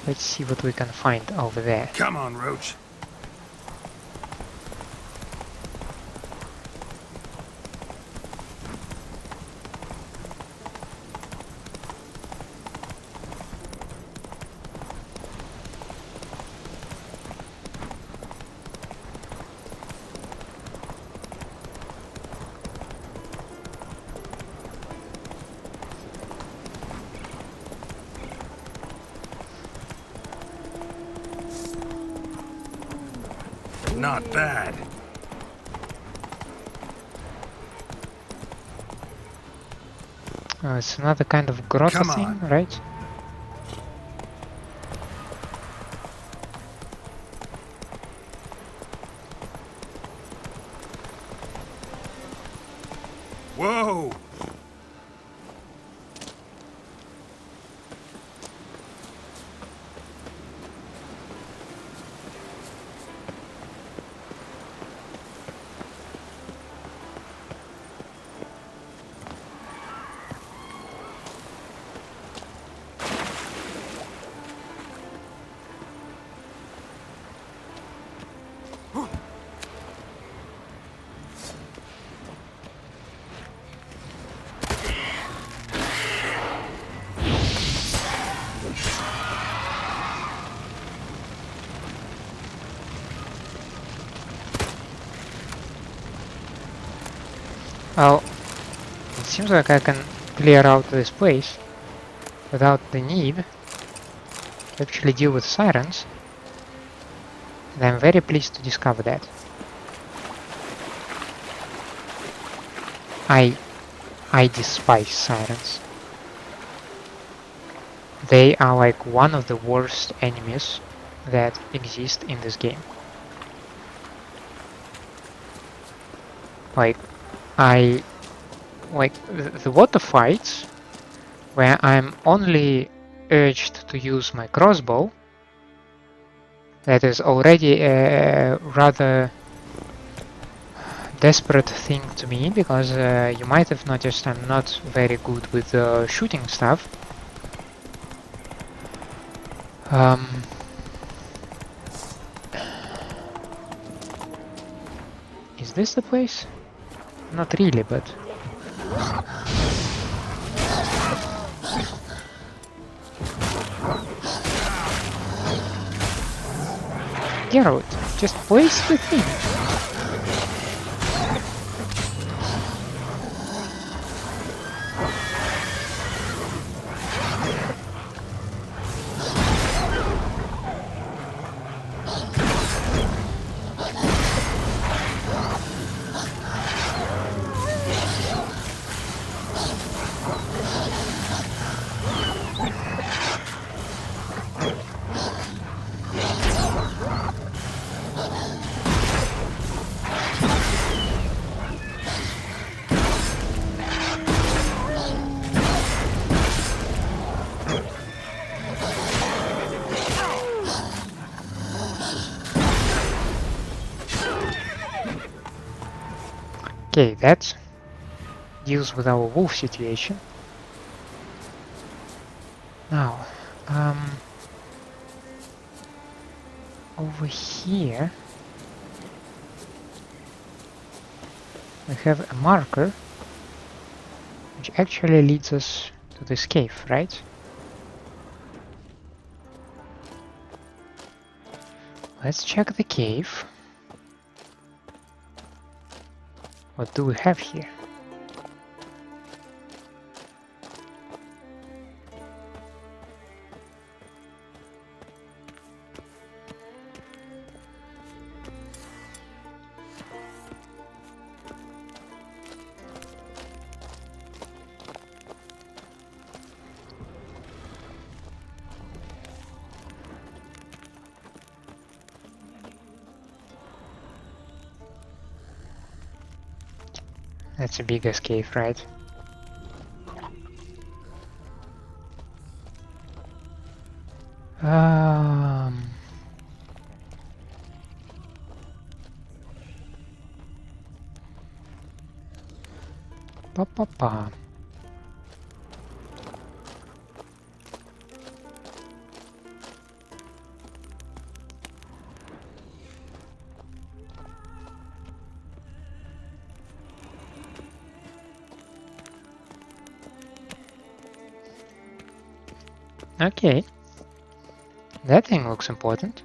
Let's see what we can find over there. Come on, Roach. Not bad. It's another kind of grotto Come thing, on. right? Whoa! Well, it seems like I can clear out this place without the need to actually deal with sirens. And I'm very pleased to discover that. I despise sirens. They are like one of the worst enemies that exist in this game. Like, the water fights where I'm only urged to use my crossbow. That is already a rather desperate thing to me, because you might have noticed I'm not very good with shooting stuff. Is this the place? Not really, but... Geralt, just place the thing. Okay, that deals with our wolf situation. Now, over here we have a marker which actually leads us to this cave, right? Let's check the cave. What do we have here? That's a biggest cave, right? Pa pa pa. Okay. That thing looks important.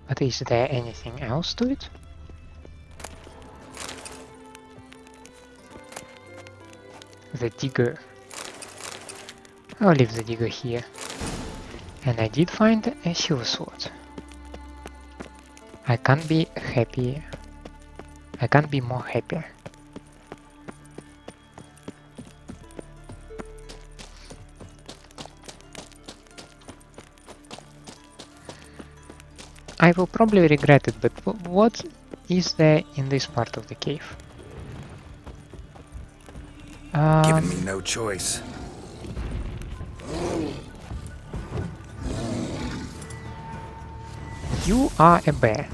But is there anything else to it? The digger. I'll leave the digger here. And I did find a silver sword. I can't be happy. I can't be more happier. I will probably regret it, but what is there in this part of the cave? Giving me no choice. You are a bear,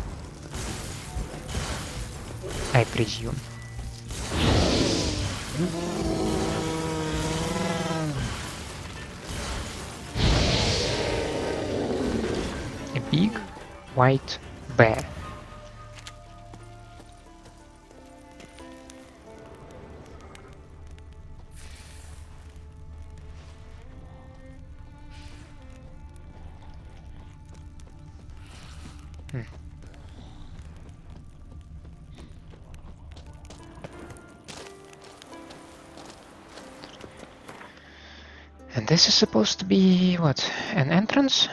I presume. A big white bear. And this is supposed to be, what, an entrance?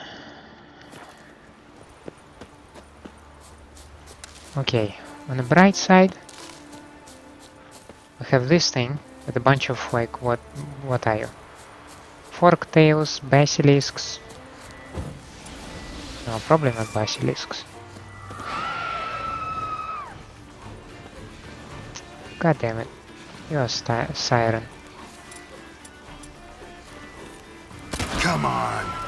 Okay, on the bright side, we have this thing with a bunch of, like, what are you? Forktails, basilisks. No, probably not basilisks. God damn it, you're a siren. Come on!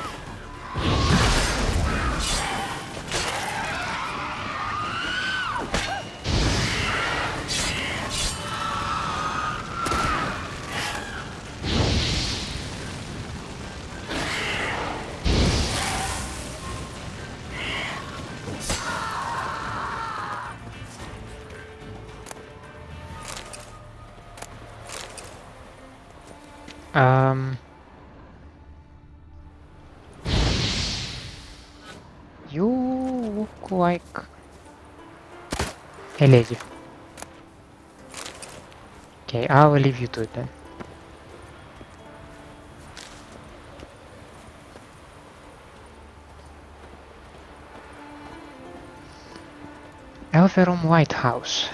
You look like a lady. Okay, I will leave you to it then. Elverum Lighthouse.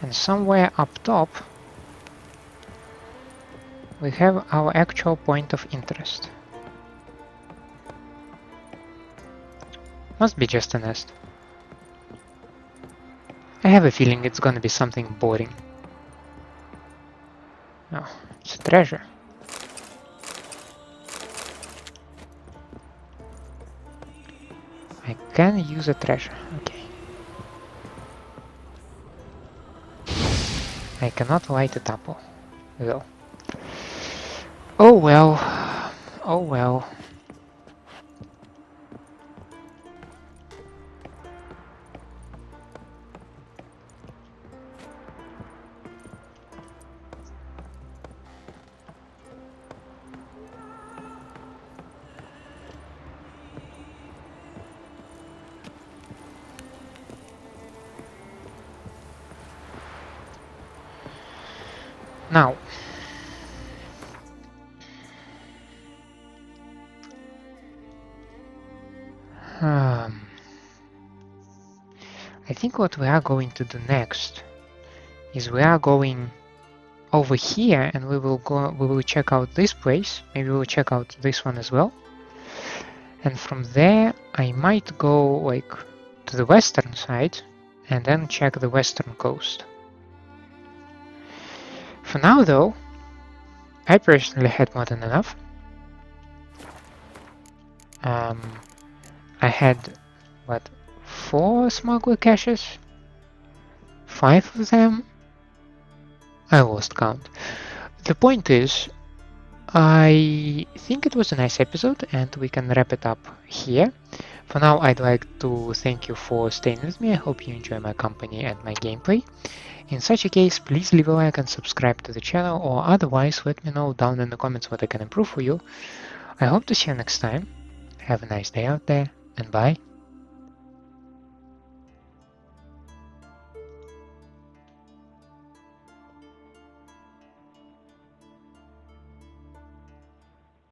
And somewhere up top we have our actual point of interest. Must be just a nest. I have a feeling it's gonna be something boring. Oh, it's a treasure. I can use a treasure, okay. I cannot light it up though. Oh well, oh well. Now, I think what we are going to do next is we are going over here and we will check out this place. Maybe we'll check out this one as well. And from there I might go like to the western side and then check the western coast. For now though, I personally had more than enough. I had, what, 4 smuggler caches? 5 of them? I lost count. The point is, I think it was a nice episode and we can wrap it up here. For now, I'd like to thank you for staying with me. I hope you enjoy my company and my gameplay. In such a case, please leave a like and subscribe to the channel, or otherwise let me know down in the comments what I can improve for you. I hope to see you next time. Have a nice day out there, and bye.